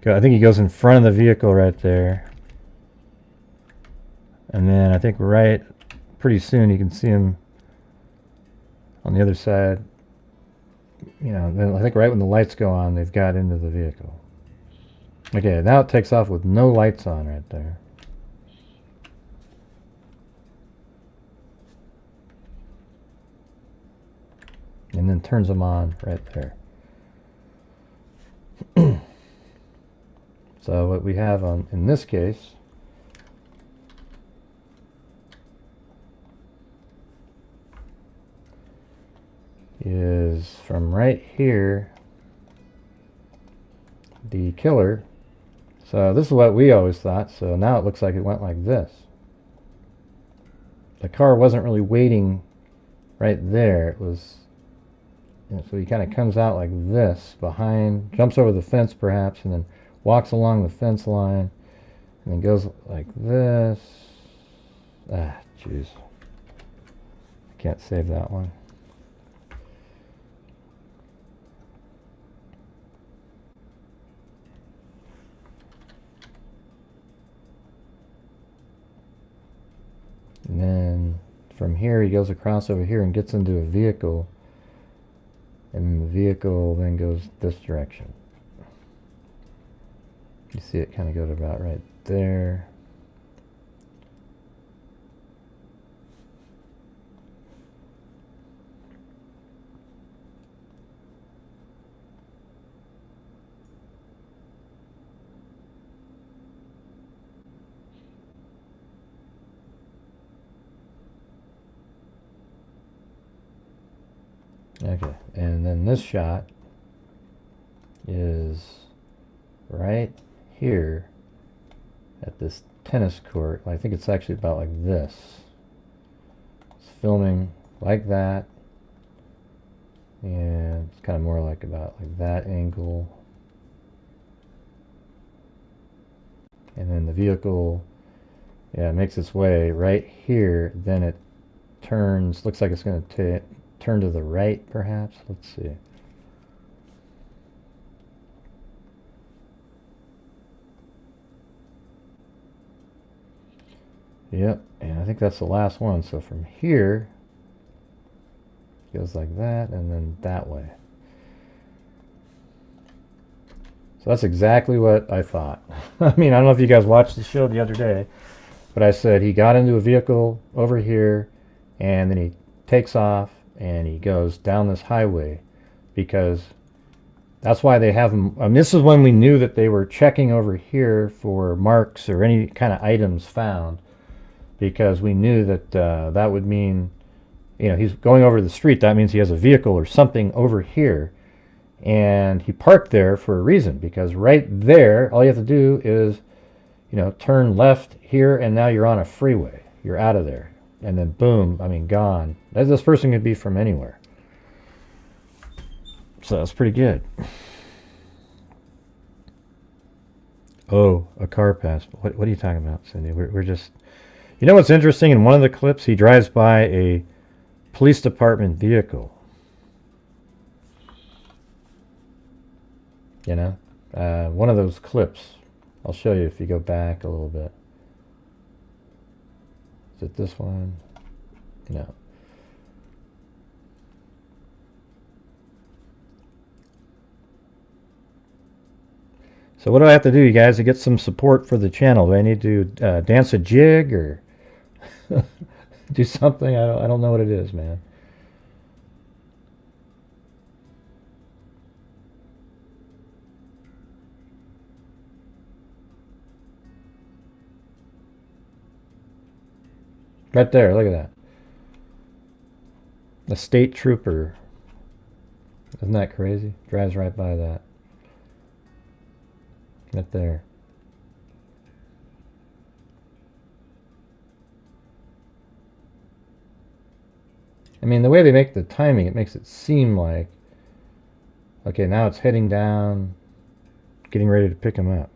I think he goes in front of the vehicle right there. And then I think right, pretty soon you can see him on the other side. You know, then I think right when the lights go on, they've got into the vehicle. Okay, now it takes off with no lights on right there. And then turns them on right there. So what we have on, in this case, is from right here, the killer. So this is what we always thought. So now it looks like it went like this. The car wasn't really waiting right there. It was, you know, so he kind of comes out like this, behind, jumps over the fence perhaps, and then walks along the fence line, and then goes like this. Ah, jeez. I can't save that one. And then from here he goes across over here and gets into a vehicle, and the vehicle then goes this direction. You see it kind of go to about right there. Okay, and then this shot is right here at this tennis court. I think it's actually about like this. It's filming like that, and it's kind of more like about like that angle. And then the vehicle, yeah, makes its way right here. Then it turns, looks like it's going to turn to the right, perhaps. Let's see. Yep, and I think that's the last one. So from here, it goes like that, and then that way. So that's exactly what I thought. I mean, I don't know if you guys watched the show the other day, but I said he got into a vehicle over here, and then he takes off, and he goes down this highway, because that's why they have him. This is when we knew that they were checking over here for marks or any kind of items found, because we knew that that would mean, you know, he's going over the street. That means he has a vehicle or something over here, and he parked there for a reason, because right there, all you have to do is, you know, turn left here, and now you're on a freeway. You're out of there. And then boom, I mean, gone. This person could be from anywhere. So that's pretty good. Oh, a car passed. What are you talking about, Cindy? We're just... You know what's interesting? In one of the clips, he drives by a police department vehicle. You know? One of those clips. I'll show you if you go back a little bit. Is it this one? No. So what do I have to do, you guys, to get some support for the channel? Do I need to dance a jig or do something? I don't know what it is, man. Right there, look at that. A state trooper. Isn't that crazy? Drives right by that. Right there. mean, the way they make the timing, it makes it seem like, okay, now it's heading down, getting ready to pick him up.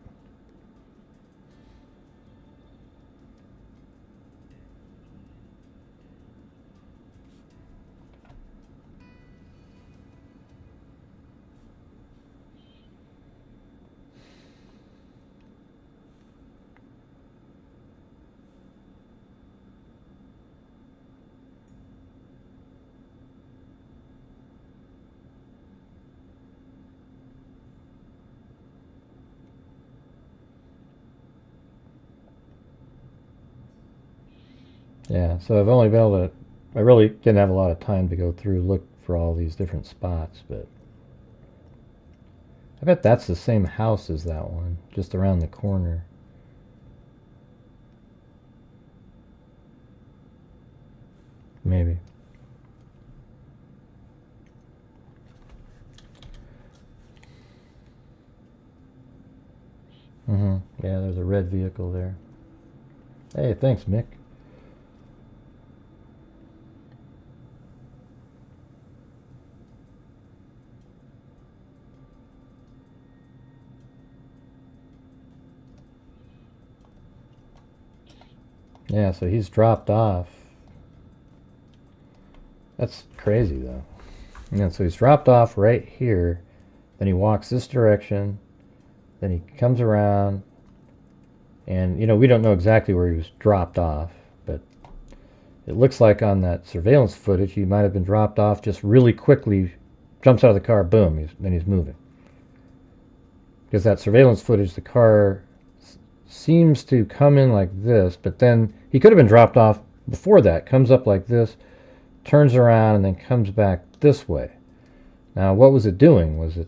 Yeah, so I've only been able to, I really didn't have a lot of time to go through, look for all these different spots, but I bet that's the same house as that one, just around the corner. Maybe. Yeah, there's a red vehicle there. Hey, thanks, Mick. Yeah, so he's dropped off. That's crazy, though. Yeah, so he's dropped off right here. Then he walks this direction. Then he comes around. And, you know, we don't know exactly where he was dropped off. But it looks like on that surveillance footage, he might have been dropped off just really quickly. Jumps out of the car, boom, then he's moving. Because that surveillance footage, the car seems to come in like this, but then he could have been dropped off before that, comes up like this, turns around, and then comes back this way. Now, what was it doing? Was it,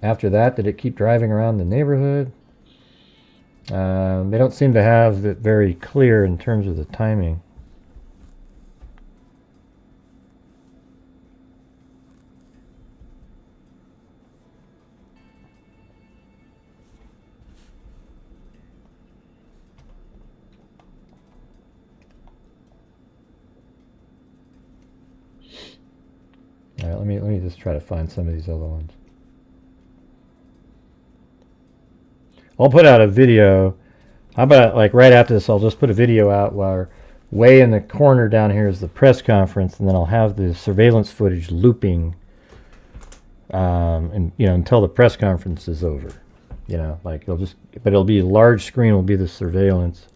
after that, did it keep driving around the neighborhood? They don't seem to have it very clear in terms of the timing. All right, let me just try to find some of these other ones. I'll put out a video. How about, like, right after this, I'll just put a video out where way in the corner down here is the press conference, and then I'll have the surveillance footage looping, and you know, until the press conference is over. You know, like it'll be a large screen will be the surveillance,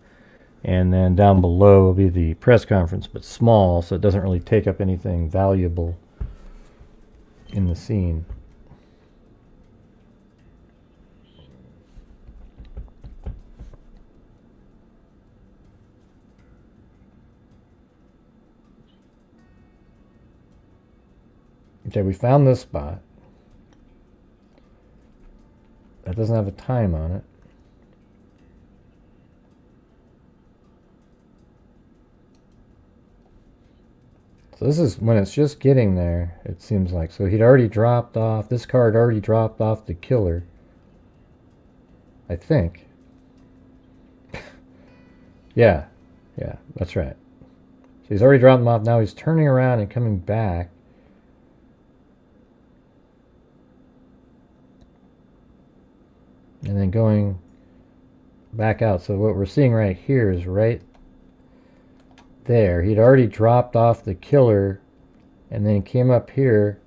and then down below will be the press conference, but small, so it doesn't really take up anything valuable in the scene. Okay, we found this spot. That doesn't have a time on it. So this is when it's just getting there, it seems like. So he'd already dropped off, this car had already dropped off the killer, I think. Yeah, that's right. So he's already dropped him off, now he's turning around and coming back. And then going back out. So what we're seeing right here is right there. He'd already dropped off the killer, and then he came up here,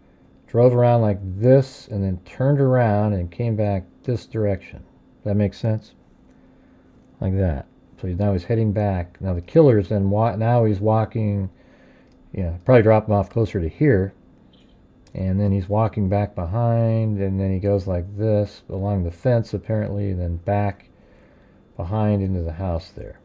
drove around like this, and then turned around and came back this direction. Does that make sense? Like that. So now he's heading back. Now the killer's then now he's walking, probably drop him off closer to here. And then he's walking back behind, and then he goes like this along the fence apparently, and then back behind into the house there.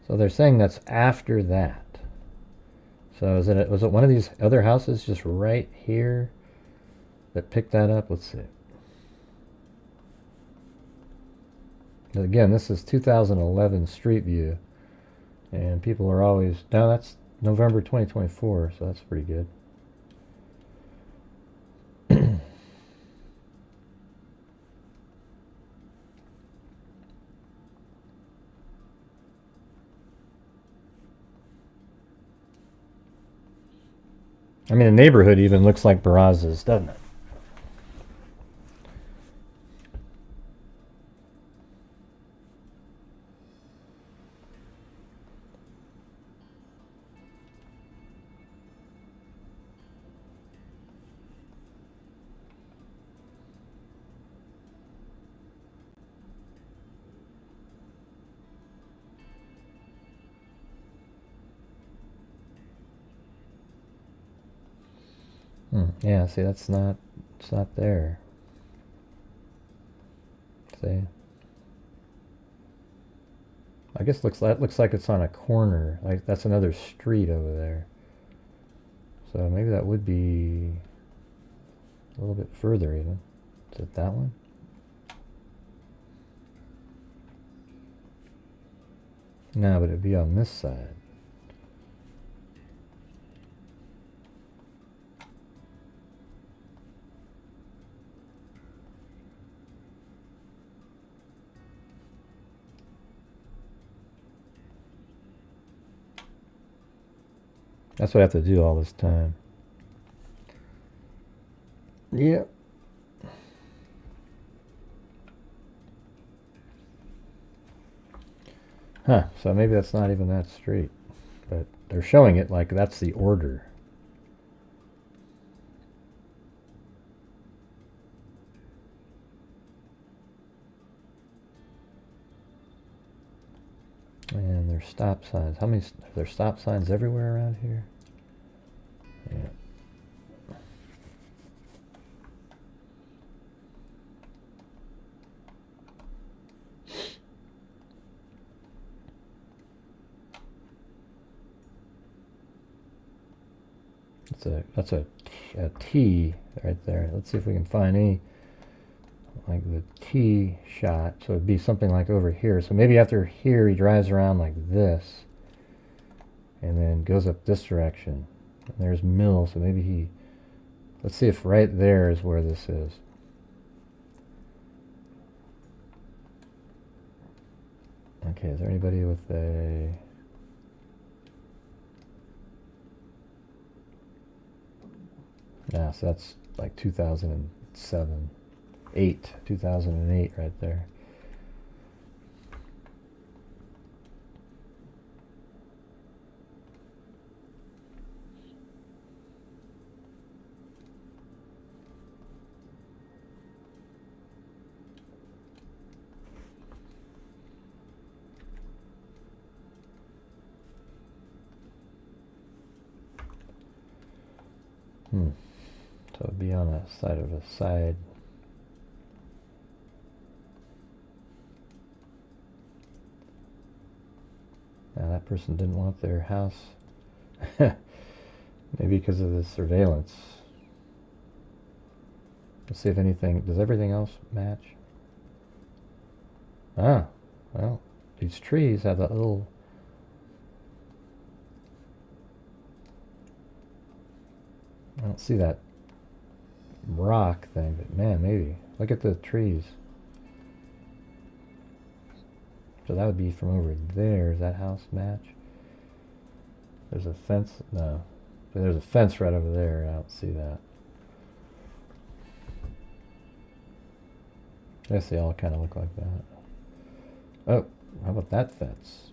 So they're saying that's after that. So was it one of these other houses just right here that picked that up? Let's see. Again, this is 2011 Street View. And people are always, no, that's November 2024, so that's pretty good. I mean, the neighborhood even looks like Barraz's, doesn't it? Yeah, see, it's not there. See? I guess that looks like it's on a corner. Like that's another street over there. So maybe that would be a little bit further even. Is it that one? No, but it'd be on this side. That's what I have to do all this time. Yep. Huh, so maybe that's not even that street. But they're showing it like that's the order. And there's stop signs. How many? Are there stop signs everywhere around here? Yeah. That's a T right there. Let's see if we can find any like the T shot. So it'd be something like over here. So maybe after here he drives around like this and then goes up this direction. And there's Mill, so maybe he, let's see if right there is where this is. Okay, is there anybody with a... Yeah, so that's like 2007, 2008 right there. So it'd be on the side of a side. Now that person didn't want their house. Maybe because of the surveillance. Let's see if anything, does everything else match? Ah, well, these trees have that little... I don't see that rock thing, but man, maybe. Look at the trees. So that would be from over there. Does that house match? There's a fence? No. But there's a fence right over there. I don't see that. I guess they all kind of look like that. Oh, how about that fence?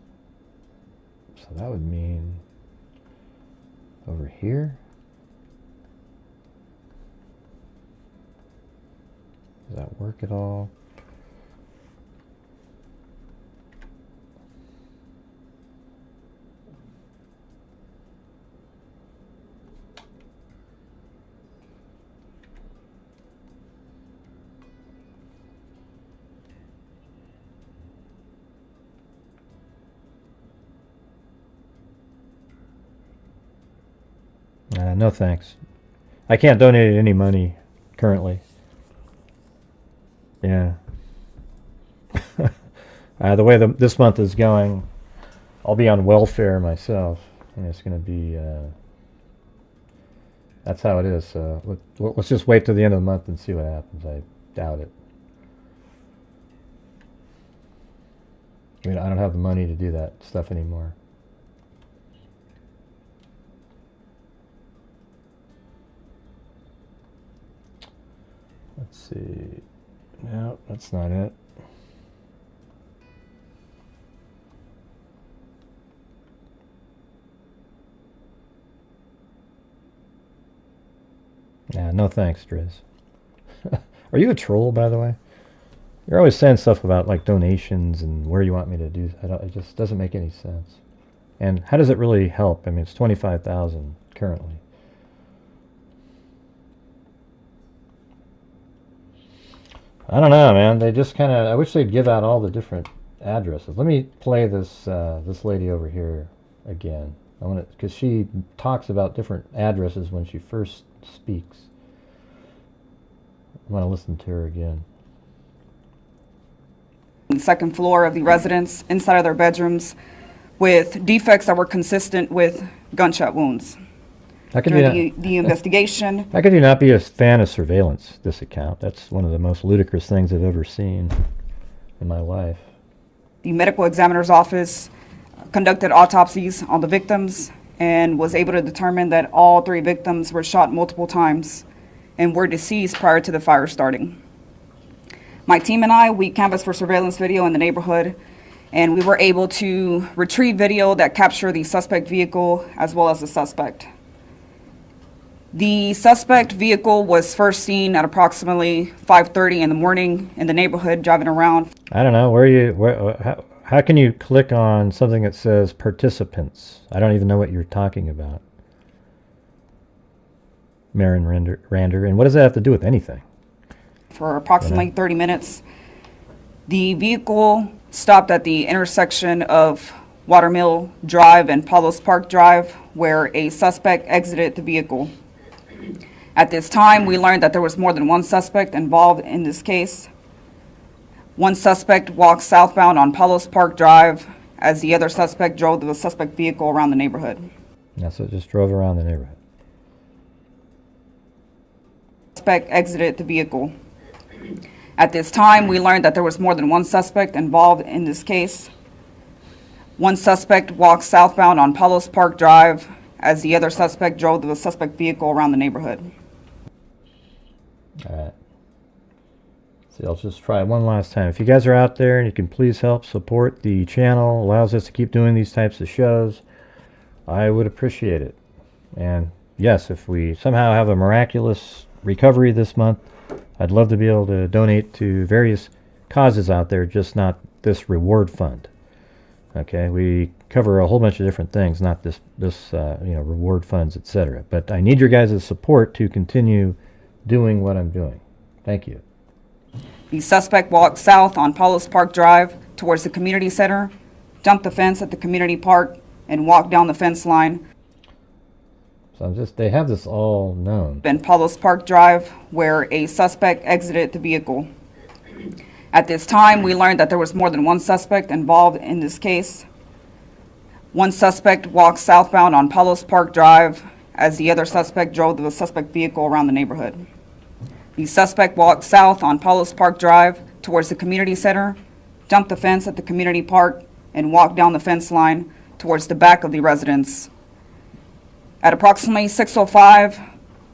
So that would mean over here? Does that work at all? No thanks. I can't donate any money currently. Yeah. The way this month is going, I'll be on welfare myself, and it's going to be. That's how it is. So let's just wait till the end of the month and see what happens. I doubt it. I mean, I don't have the money to do that stuff anymore. Let's see. No, that's not it. Yeah, no thanks, Driz. Are you a troll, by the way? You're always saying stuff about like donations and where you want me to do. It just doesn't make any sense. And how does it really help? I mean, it's 25,000 currently. I don't know, man. They just kind of. I wish they'd give out all the different addresses. Let me play this this lady over here again. I want to, because she talks about different addresses when she first speaks. I want to listen to her again. The second floor of the residence, inside of their bedrooms, with defects that were consistent with gunshot wounds. How could you During the investigation, How could you not be a fan of surveillance, this account? That's one of the most ludicrous things I've ever seen in my life. the medical examiner's office conducted autopsies on the victims and was able to determine that all 3 victims were shot multiple times and were deceased prior to the fire starting. My team and I, we canvassed for surveillance video in the neighborhood, and we were able to retrieve video that captured the suspect vehicle as well as the suspect. The suspect vehicle was first seen at approximately 5:30 in the morning in the neighborhood driving around. I don't know, how can you click on something that says participants? I don't even know what you're talking about. Cameryn Richard, and what does that have to do with anything? For approximately 30 minutes. The vehicle stopped at the intersection of Watermill Drive and Palos Park Drive, where a suspect exited the vehicle. At this time, we learned that there was more than one suspect involved in this case. One suspect walked southbound on Palos Park Drive as the other suspect drove the suspect vehicle around the neighborhood. Yeah, so it just drove around the neighborhood. Suspect exited the vehicle. At this time, we learned that there was more than one suspect involved in this case. One suspect walked southbound on Palos Park Drive as the other suspect drove the suspect vehicle around the neighborhood. All right. So I'll just try it one last time. If you guys are out there and you can please help support the channel, allows us to keep doing these types of shows, I would appreciate it. And yes, if we somehow have a miraculous recovery this month, I'd love to be able to donate to various causes out there, just not this reward fund. Okay, we cover a whole bunch of different things, not this reward funds, etc. But I need your guys' support to continue doing what I'm doing. Thank you. The suspect walked south on Palos Park Drive towards the community center, jumped the fence at the community park, and walked down the fence line. So they have this all known. In Palos Park Drive, where a suspect exited the vehicle. At this time, we learned that there was more than one suspect involved in this case. One suspect walked southbound on Palos Park Drive as the other suspect drove the suspect vehicle around the neighborhood. The suspect walked south on Palos Park Drive towards the community center, jumped the fence at the community park, and walked down the fence line towards the back of the residence. At approximately 6:05,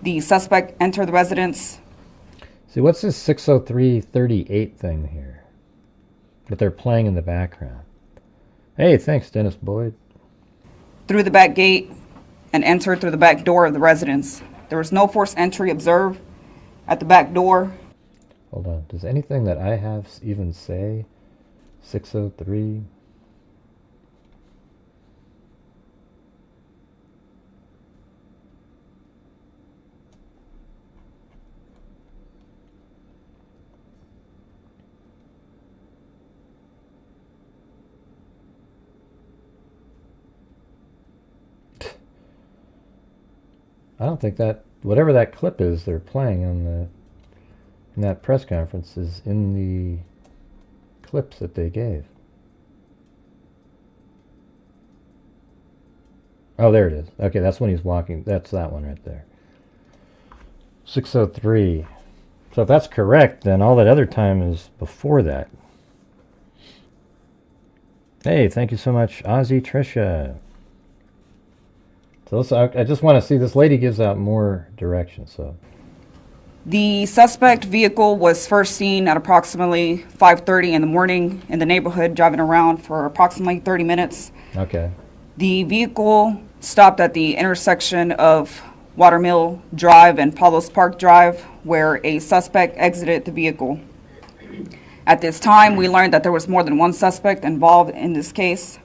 the suspect entered the residence. See, what's this 60338 thing here that they're playing in the background? Hey, thanks, Dennis Boyd. Through the back gate and entered through the back door of the residence. There was no forced entry observed at the back door. Hold on. Does anything that I have even say 603? I don't think that whatever that clip is they're playing on in that press conference is in the clips that they gave. Oh, there it is. Okay, that's when he's walking. That's that one right there. 6:03. So if that's correct, then all that other time is before that. Hey, thank you so much, Ozzy Trisha. So I just want to see, this lady gives out more directions. So The suspect vehicle was first seen at approximately 5:30 in the morning in the neighborhood, driving around for approximately 30 minutes. okay, The vehicle stopped at the intersection of Watermill Drive and Palos Park Drive, where a suspect exited the vehicle. At this time, we learned that there was more than one suspect involved in this case.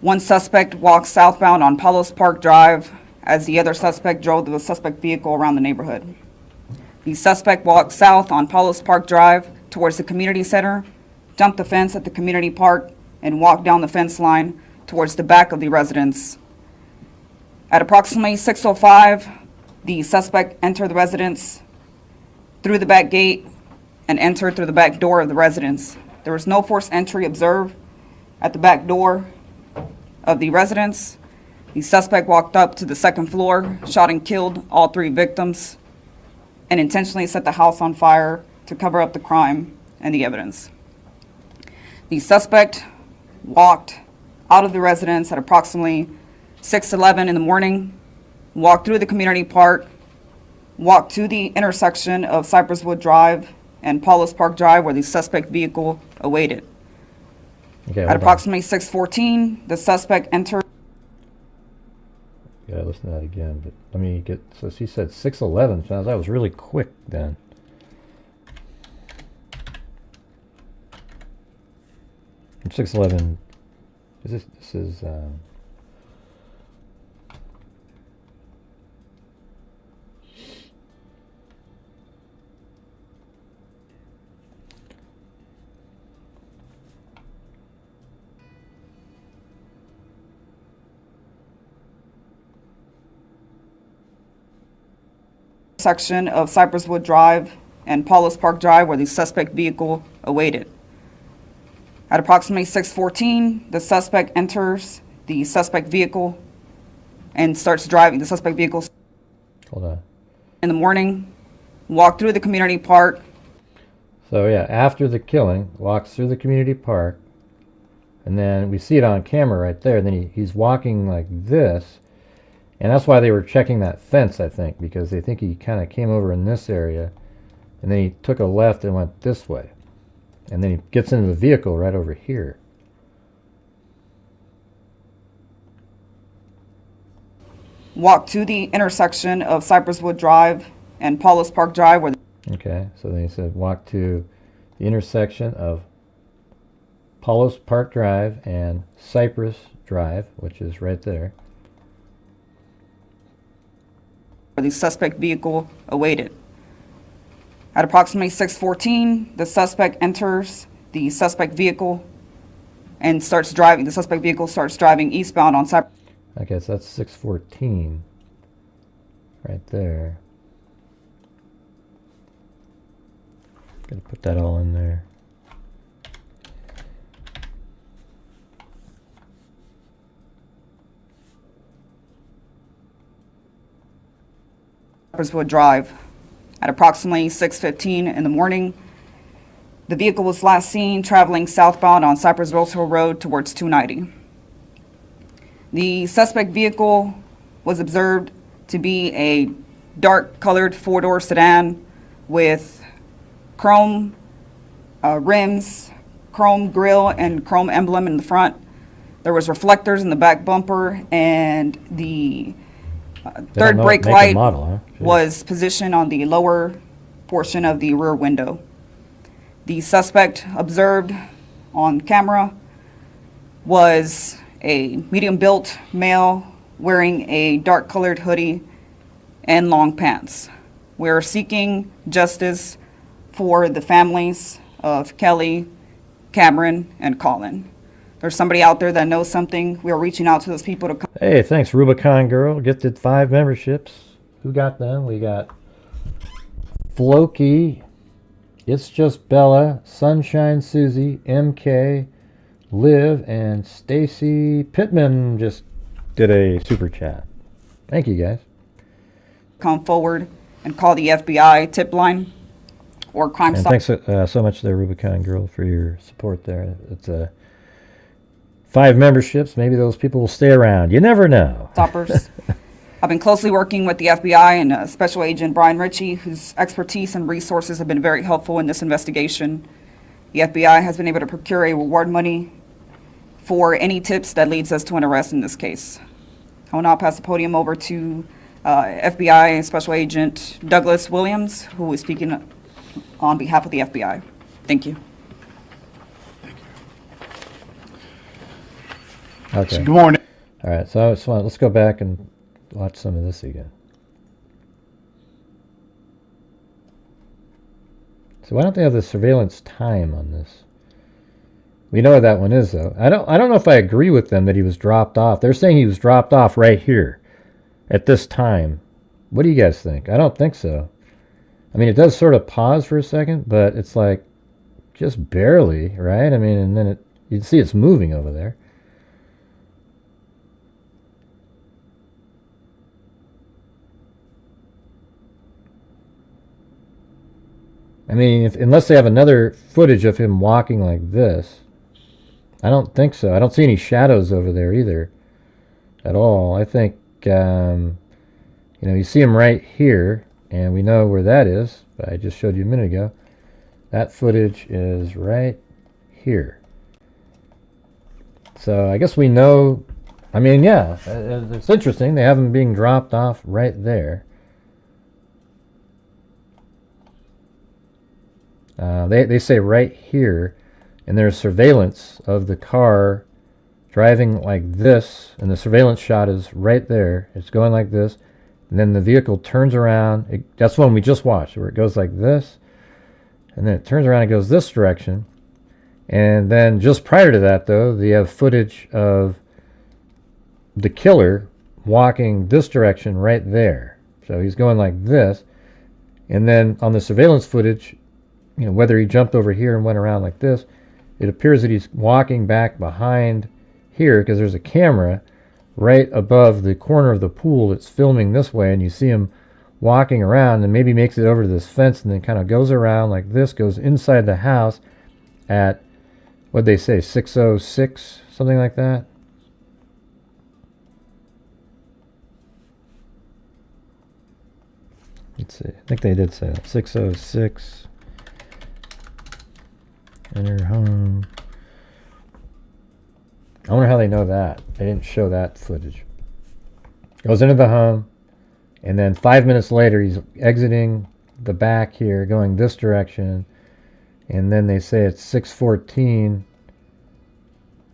One suspect walked southbound on Palos Park Drive as the other suspect drove the suspect vehicle around the neighborhood. The suspect walked south on Palos Park Drive towards the community center, jumped the fence at the community park, and walked down the fence line towards the back of the residence. At approximately 6:05, the suspect entered the residence through the back gate and entered through the back door of the residence. There was no forced entry observed at the back door of the residence. The suspect walked up to the second floor, shot and killed all three victims, and intentionally set the house on fire to cover up the crime and the evidence. The suspect walked out of the residence at approximately 6:11 in the morning, walked through the community park, walked to the intersection of Cypress Wood Drive and Paulus Park Drive, where the suspect vehicle awaited. okay. At hold on. approximately 6:14, the suspect entered. Yeah, listen to that again. But let me get. So she said 6:11. So that was really quick then. From 6:11. This is. Section of Cypress Wood Drive and Paulus Park Drive, where the suspect vehicle awaited. At approximately 6:14, the suspect enters the suspect vehicle and starts driving the suspect vehicle Hold on. in the morning, walked through the community park. So yeah, after the killing, walks through the community park, and then we see it on camera right there. Then he's walking like this, and that's why they were checking that fence, I think, because they think he kind of came over in this area, and then he took a left and went this way, and then he gets into the vehicle right over here. Walked to the intersection of Cypress Wood Drive and Paulus Park Drive, where Okay, so then he said walk to the intersection of Paulus Park Drive and Cypress Drive, which is right there. the suspect vehicle awaited. At approximately 6:14, the suspect enters the suspect vehicle and starts driving. The suspect vehicle starts driving eastbound on Cypress. Okay, so that's 6:14 right there. Gotta put that all in there. Wood Drive. At approximately 6:15 in the morning, the vehicle was last seen traveling southbound on Cypress Rose Hill Road towards 290. The suspect vehicle was observed to be a dark-colored four-door sedan with chrome rims, chrome grille, and chrome emblem in the front. There was reflectors in the back bumper, and the third brake Make light and model, huh? Jeez. was positioned on the lower portion of the rear window. The suspect observed on camera was a medium-built male wearing a dark-colored hoodie and long pants. We're seeking justice for the families of Kelly, Cameryn, and Colin. There's somebody out there that knows something. We are reaching out to those people to come. Hey, thanks, Rubicon Girl. Gifted 5 memberships. Who got them? We got Floki, It's Just Bella, Sunshine Susie, MK, Liv, and Stacy Pittman just did a super chat. Thank you, guys. Come forward and call the FBI tip line or Crime And Stop. thanks so much to the Rubicon Girl for your support there. It's 5 memberships. Maybe those people will stay around. You never know. Stoppers. I've been closely working with the FBI and Special Agent Cameryn Richard, whose expertise and resources have been very helpful in this investigation. The FBI has been able to procure a reward money for any tips that leads us to an arrest in this case. I will now pass the podium over to FBI Special Agent Douglas Williams, who is speaking on behalf of the FBI. Thank you. Okay. Good morning. All right. So let's go back and watch some of this again. So why don't they have the surveillance time on this? We know what that one is, though. I don't know if I agree with them that he was dropped off. They're saying he was dropped off right here at this time. What do you guys think? I don't think so. I mean, it does sort of pause for a second, but it's like just barely, right? I mean, and then you can see it's moving over there. I mean, unless they have another footage of him walking like this, I don't think so. I don't see any shadows over there either at all. I think, you see him right here, and we know where that is. I just showed you a minute ago. That footage is right here. So I guess we know, I mean, yeah, it's interesting. They have him being dropped off right there. They say right here, and there's surveillance of the car driving like this, and the surveillance shot is right there. It's going like this, and then the vehicle turns around. That's one we just watched, where it goes like this, and then it turns around and goes this direction. And then just prior to that, though, they have footage of the killer walking this direction right there. So he's going like this, and then on the surveillance footage, whether he jumped over here and went around like this, it appears that he's walking back behind here because there's a camera right above the corner of the pool that's filming this way, and you see him walking around and maybe makes it over to this fence and then kind of goes around like this, goes inside the house at, what'd they say, 6:06, something like that. Let's see, I think they did say that, 6:06. Enter home. I wonder how they know that. They didn't show that footage. Goes into the home, and then 5 minutes later he's exiting the back here, going this direction, and then they say it's 6:14.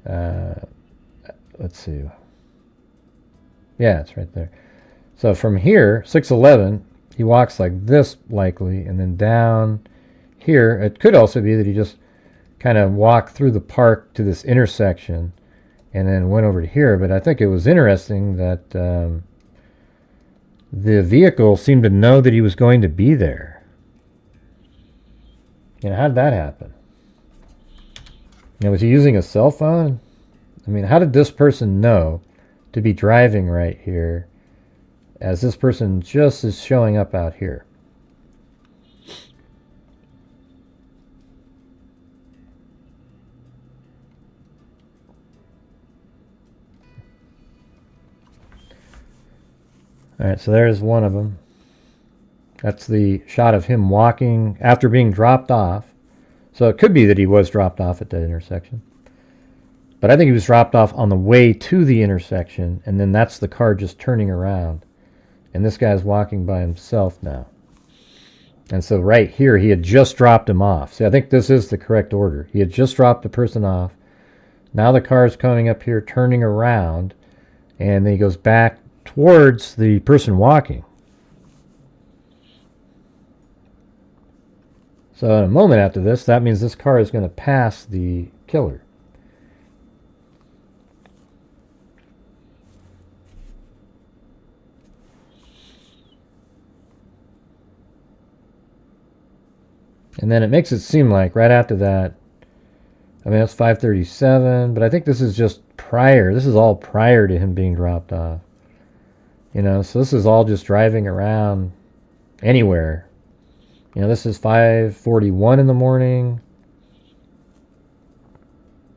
Let's see. Yeah, it's right there. So from here, 6:11, he walks like this likely, and then down here. It could also be that he just kind of walked through the park to this intersection and then went over to here. But I think it was interesting that the vehicle seemed to know that he was going to be there. How did that happen? Was he using a cell phone? I mean, how did this person know to be driving right here as this person just is showing up out here? All right, so there's one of them. That's the shot of him walking after being dropped off. So it could be that he was dropped off at that intersection. But I think he was dropped off on the way to the intersection, and then that's the car just turning around. And this guy's walking by himself now. And so right here, he had just dropped him off. See, I think this is the correct order. He had just dropped the person off. Now the car is coming up here, turning around, and then he goes back towards the person walking. So in a moment after this, that means this car is going to pass the killer. And then it makes it seem like right after that, I mean, that's 5:37, but I think this is just prior. This is all prior to him being dropped off. You know, so this is all just driving around anywhere. You know, this is 5:41 in the morning.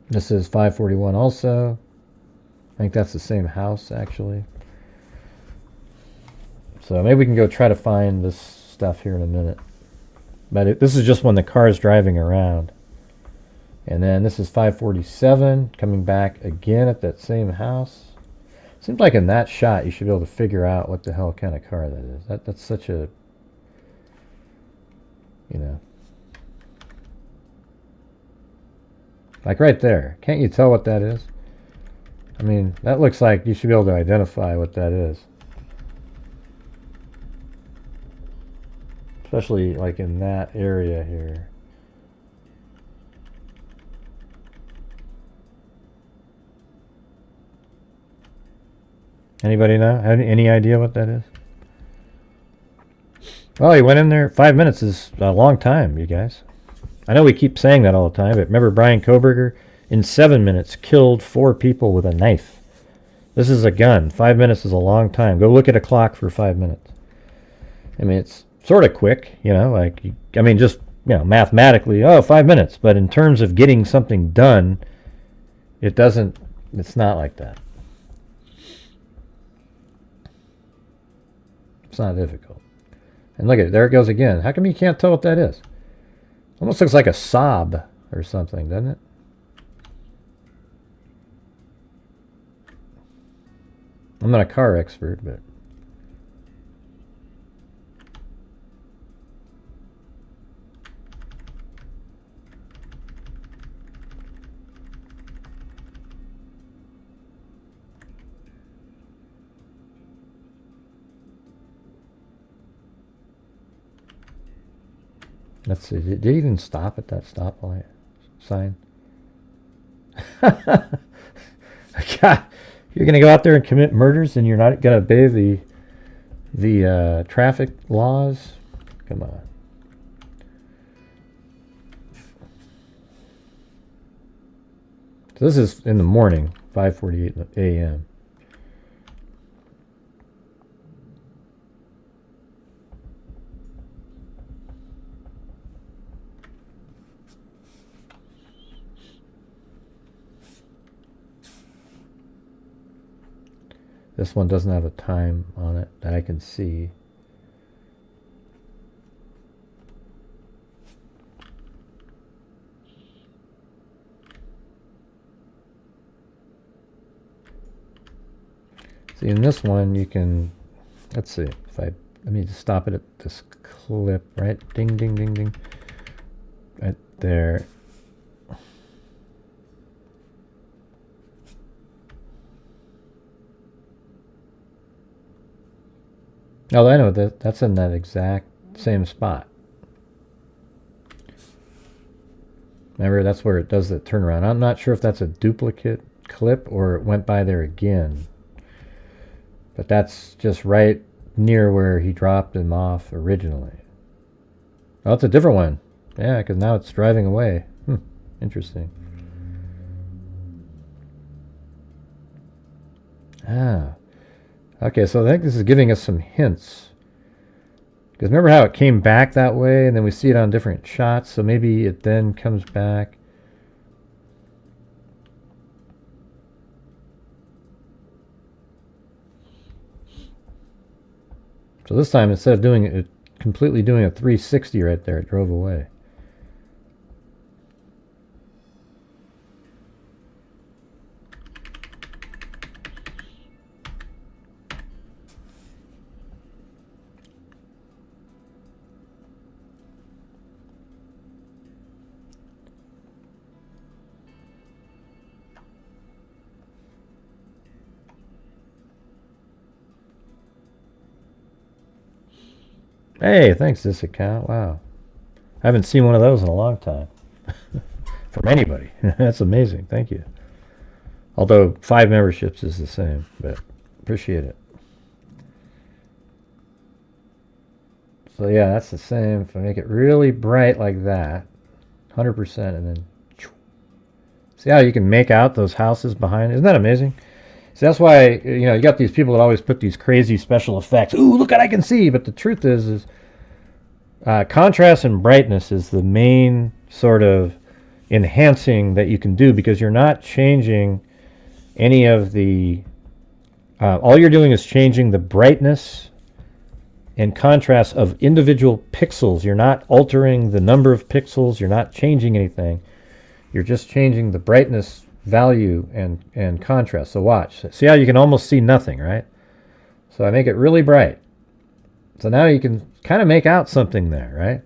This is 5:41 also. I think that's the same house, actually. So maybe we can go try to find this stuff here in a minute. But this is just when the car is driving around. And then this is 5:47, coming back again at that same house. Seems like in that shot you should be able to figure out what the hell kind of car that is. That's such a, you know. Like right there. Can't you tell what that is? I mean, that looks like you should be able to identify what that is. Especially like in that area here. Anybody know? Have any idea what that is? Well, he went in there. 5 minutes is a long time, you guys. I know we keep saying that all the time, but remember Brian Koberger? In 7 minutes, killed 4 people with a knife. This is a gun. 5 minutes is a long time. Go look at a clock for 5 minutes. I mean, it's sort of quick, you know, like, I mean, just, you know, mathematically, 5 minutes. But in terms of getting something done, it's not like that. It's not difficult. And look at it, there it goes again. How come you can't tell what that is? Almost looks like a sob or something, doesn't it? I'm not a car expert, but let's see. Did he even stop at that stoplight sign? God, you're going to go out there and commit murders, and you're not going to obey the traffic laws? Come on. So this is in the morning, 5:48 a.m. This one doesn't have a time on it that I can see. See, in this one you can, let's see, let me just stop it at this clip, right? Ding, ding, ding, ding. Right there. Oh, I know that's in that exact same spot. Remember, that's where it does the turnaround. I'm not sure if that's a duplicate clip or it went by there again. But that's just right near where he dropped him off originally. Oh, it's a different one. Yeah, because now it's driving away. Interesting. Ah. Okay, so I think this is giving us some hints. Because remember how it came back that way, and then we see it on different shots, so maybe it then comes back. So this time, instead of doing it, completely doing a 360 right there, it drove away. Hey, thanks, this account. Wow. I haven't seen one of those in a long time. From anybody. That's amazing. Thank you. Although 5 memberships is the same, but appreciate it. So yeah, that's the same. If I make it really bright like that, 100%, and then see See how you can make out those houses behind? Isn't that amazing? See, that's why, you got these people that always put these crazy special effects. Ooh, look what I can see. But the truth is contrast and brightness is the main sort of enhancing that you can do, because you're not changing any of the all you're doing is changing the brightness and contrast of individual pixels. You're not altering the number of pixels. You're not changing anything. You're just changing the brightness value and contrast. So watch. See how you can almost see nothing, right? So I make it really bright. So now you can kind of make out something there, right?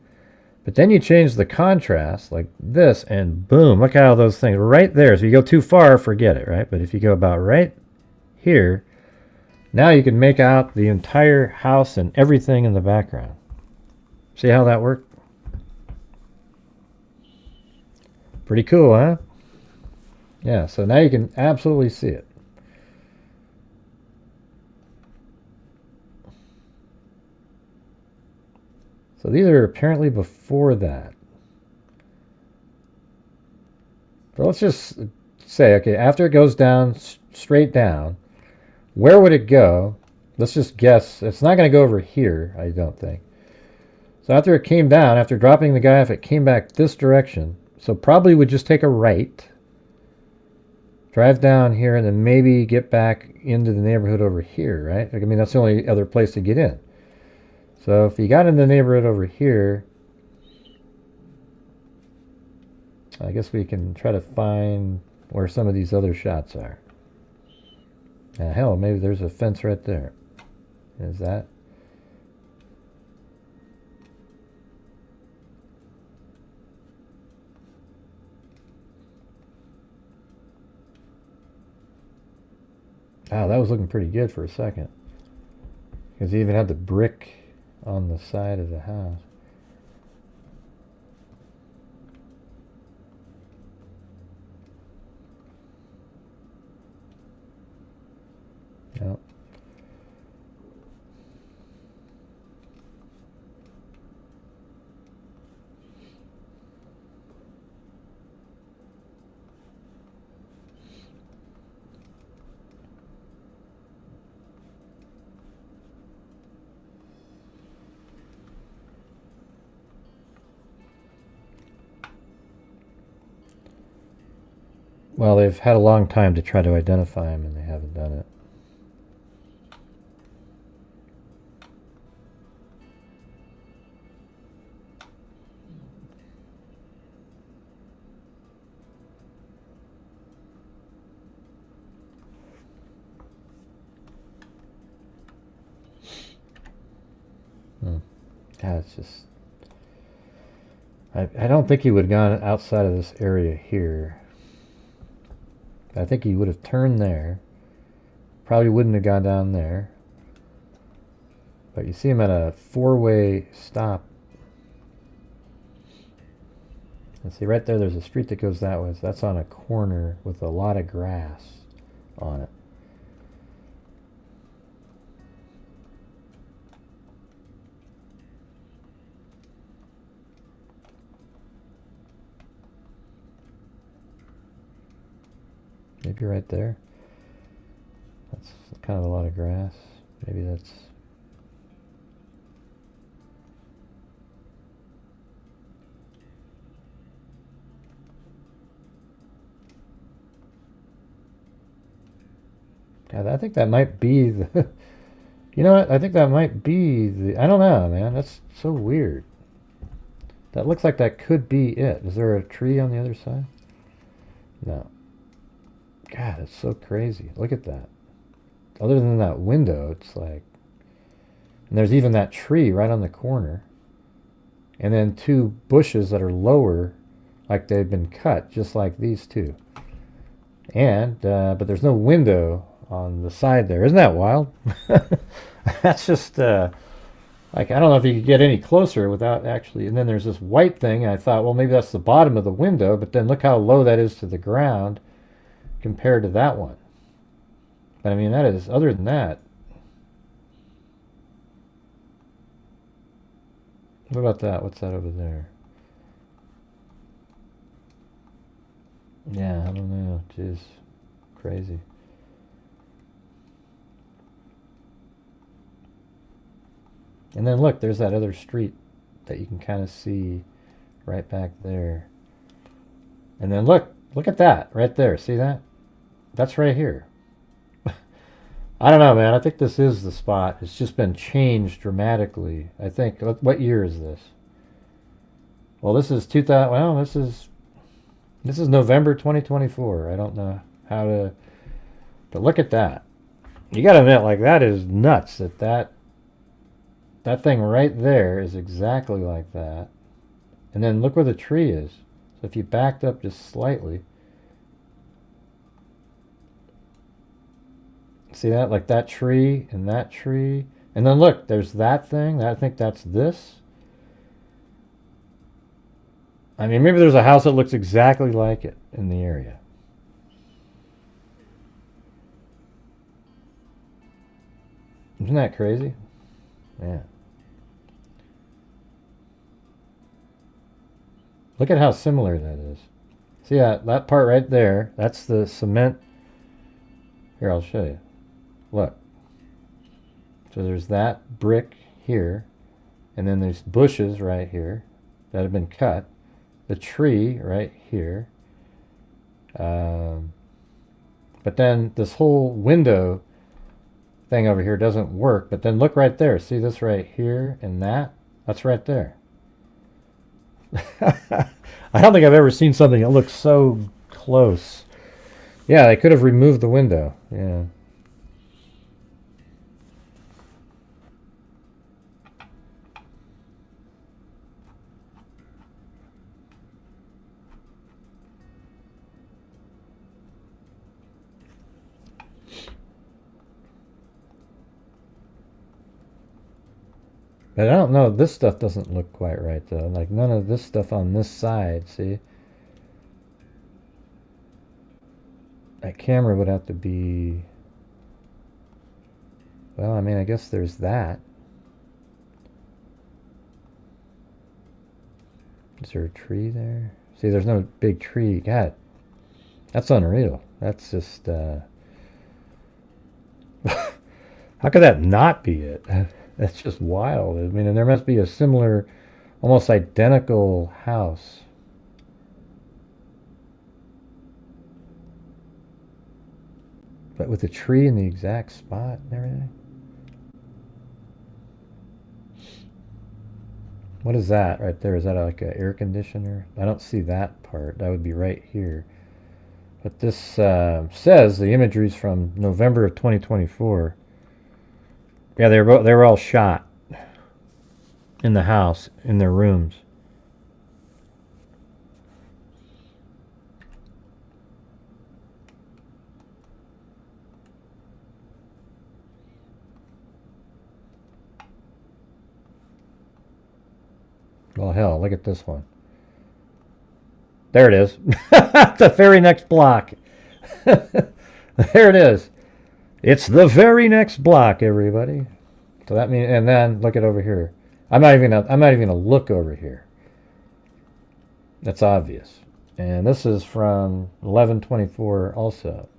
But then you change the contrast like this, and boom, look at all those things right there. So you go too far, forget it, right? But if you go about right here, now you can make out the entire house and everything in the background. See how that worked? Pretty cool, huh? Yeah, so now you can absolutely see it. So these are apparently before that. So let's just say, okay, after it goes down, straight down, where would it go? Let's just guess. It's not going to go over here, I don't think. So after it came down, after dropping the guy off, it came back this direction. So probably would just take a right, drive down here, and then maybe get back into the neighborhood over here, right? I mean, that's the only other place to get in. So if you got in the neighborhood over here, I guess we can try to find where some of these other shots are. Hell, maybe there's a fence right there. Is that? Wow, that was looking pretty good for a second. Because he even had the brick on the side of the house. Yep. Well, they've had a long time to try to identify him, and they haven't done it. God, it's just... I don't think he would have gone outside of this area here. I think he would have turned there. Probably wouldn't have gone down there. But you see him at a four-way stop. And see right there, there's a street that goes that way. So that's on a corner with a lot of grass on it. Maybe right there. That's kind of a lot of grass. Maybe that's... God, I think that might be the... You know what? I think that might be the... I don't know, man. That's so weird. That looks like that could be it. Is there a tree on the other side? No. God, it's so crazy. Look at that. Other than that window, it's like... And there's even that tree right on the corner. And then two bushes that are lower, like they've been cut, just like these two. And, but there's no window on the side there. Isn't that wild? That's just, like, I don't know if you could get any closer without actually... And then there's this white thing, and I thought, well, maybe that's the bottom of the window, but then look how low that is to the ground compared to that one. But I mean, that is, other than that, what about that? What's that over there? Yeah, I don't know. Jeez. Crazy. And then look, there's that other street that you can kind of see right back there. And then look at that right there. See that? That's right here. I don't know, man. I think this is the spot. It's just been changed dramatically. I think. What year is this? Well, this is 2000. Well, this is November 2024. I don't know how to. But look at that. You got to admit, like, that is nuts. That thing right there is exactly like that. And then look where the tree is. So if you backed up just slightly. See that? Like that tree and that tree. And then look, there's that thing. I think that's this. I mean, maybe there's a house that looks exactly like it in the area. Isn't that crazy? Yeah. Look at how similar that is. See that part right there? That's the cement. Here, I'll show you. Look. So there's that brick here, and then there's bushes right here that have been cut. The tree right here. But then this whole window thing over here doesn't work. But then look right there. See this right here and that? That's right there. I don't think I've ever seen something that looks so close. Yeah, they could have removed the window. Yeah. But I don't know, this stuff doesn't look quite right though. Like none of this stuff on this side, see? That camera would have to be... Well, I mean, I guess there's that. Is there a tree there? See, there's no big tree. God, that's unreal. That's just... How could that not be it? That's just wild. I mean, and there must be a similar, almost identical house. But with a tree in the exact spot and everything. What is that right there? Is that like an air conditioner? I don't see that part. That would be right here. But this says the imagery is from November of 2024. Yeah, they were all shot in the house, in their rooms. Well, hell, look at this one. There it is. The very next block. There it is. It's the very next block, everybody. So that means, and then look at over here. I'm not even gonna look over here. That's obvious. And this is from 11/24 also.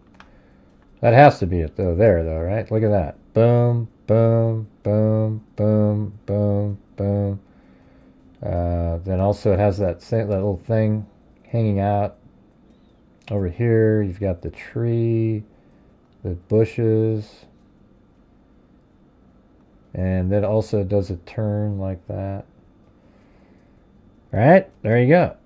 That has to be it though. There though, right? Look at that. Boom, boom, boom, boom, boom, boom. Then also it has that little thing hanging out over here. You've got the tree. The bushes, and that also does a turn like that. All right, there you go.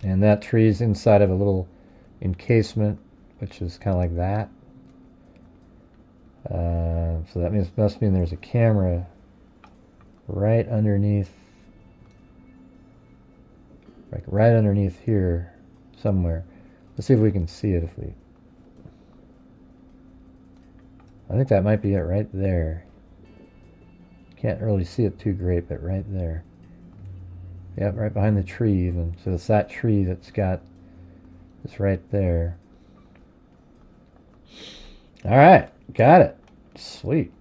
And that tree's inside of a little encasement, which is kind of like that. So that must mean there's a camera right underneath, like right underneath here. Somewhere. Let's see if we can see it. I think that might be it right there. Can't really see it too great, but right there. Yep, right behind the tree even. So it's that tree that's got, it's right there. All right, got it. Sweet.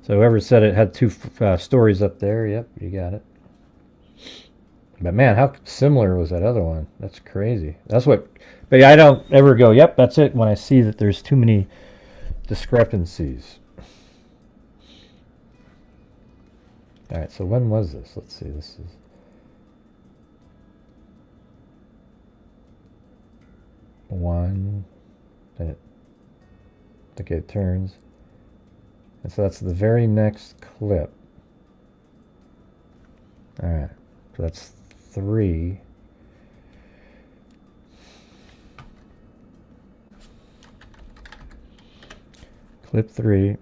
So whoever said it had two stories up there, yep, you got it. But man, how similar was that other one? That's crazy. That's what. But I don't ever go, yep, that's it, when I see that there's too many discrepancies. All right, so when was this? Let's see. This is one. Then it. Okay, it turns. And so that's the very next clip. All right, so that's 3. Clip 3.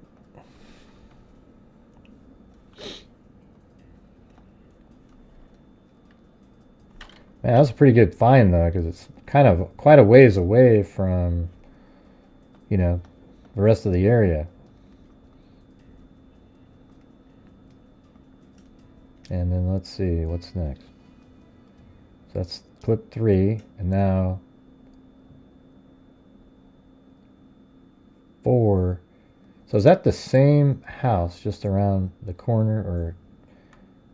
Man, that was a pretty good find though, because it's kind of quite a ways away from, you know, the rest of the area. And then let's see what's next. So that's clip 3, and now 4. So is that the same house just around the corner or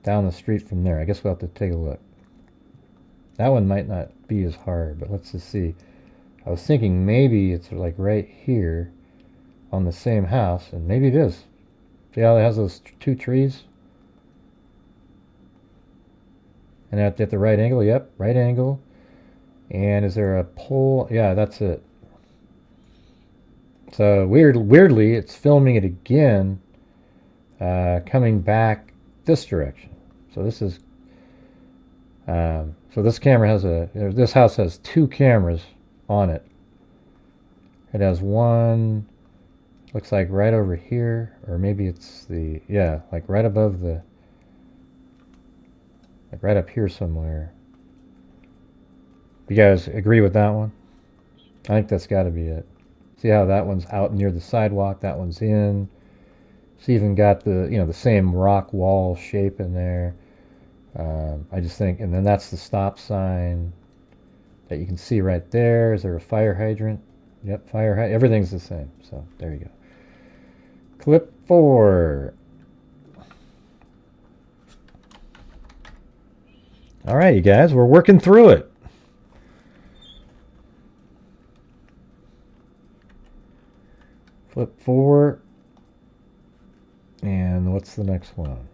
down the street from there? I guess we'll have to take a look. That one might not be as hard, but let's just see. I was thinking maybe it's like right here on the same house, and maybe it is. See how it has those 2 trees? And at the right angle? Yep, right angle. And is there a pole? Yeah, that's it. So weirdly, it's filming it again, coming back this direction. So this is, so this camera has this house has 2 cameras on it. It has one, looks like right over here, or maybe it's the, yeah, like right above the, like right up here somewhere. You guys agree with that one? I think that's got to be it. See how that one's out near the sidewalk, that one's in. It's even got the, you know, the same rock wall shape in there. I just think, and then that's the stop sign that you can see right there. Is there a fire hydrant? Yep, fire hydrant. Everything's the same. So there you go. Clip 4. All right, you guys, we're working through it. Flip 4. And what's the next one?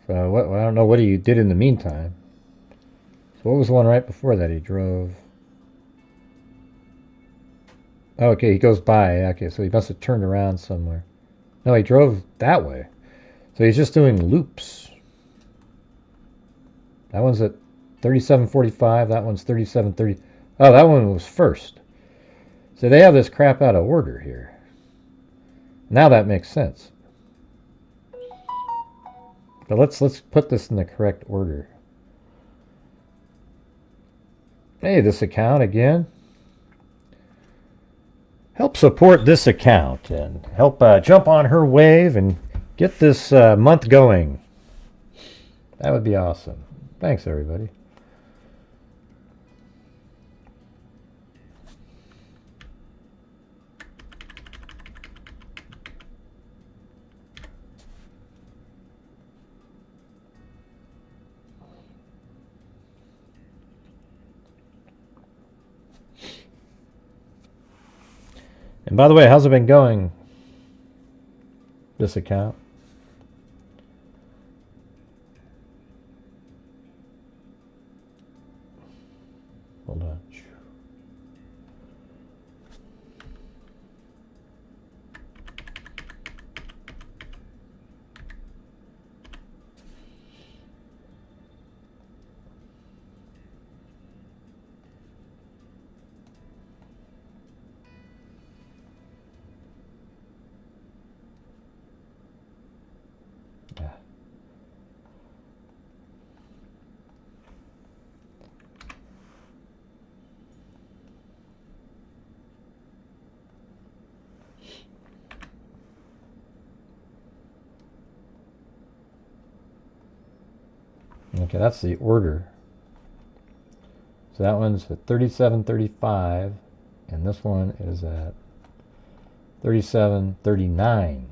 So what, I don't know what he did in the meantime. So what was the one right before that he drove? Oh, okay, he goes by. Okay, so he must have turned around somewhere. No, he drove that way. So he's just doing loops. That one's at 37:45. That one's 37:30. Oh, that one was first. So they have this crap out of order here. Now that makes sense. But let's put this in the correct order. Hey, this account again. Help support this account and help jump on her wave and get this month going. That would be awesome. Thanks, everybody. And by the way, how's it been going, this account? Hold on. Okay, that's the order. So that one's at 37:35, and this one is at 37:39.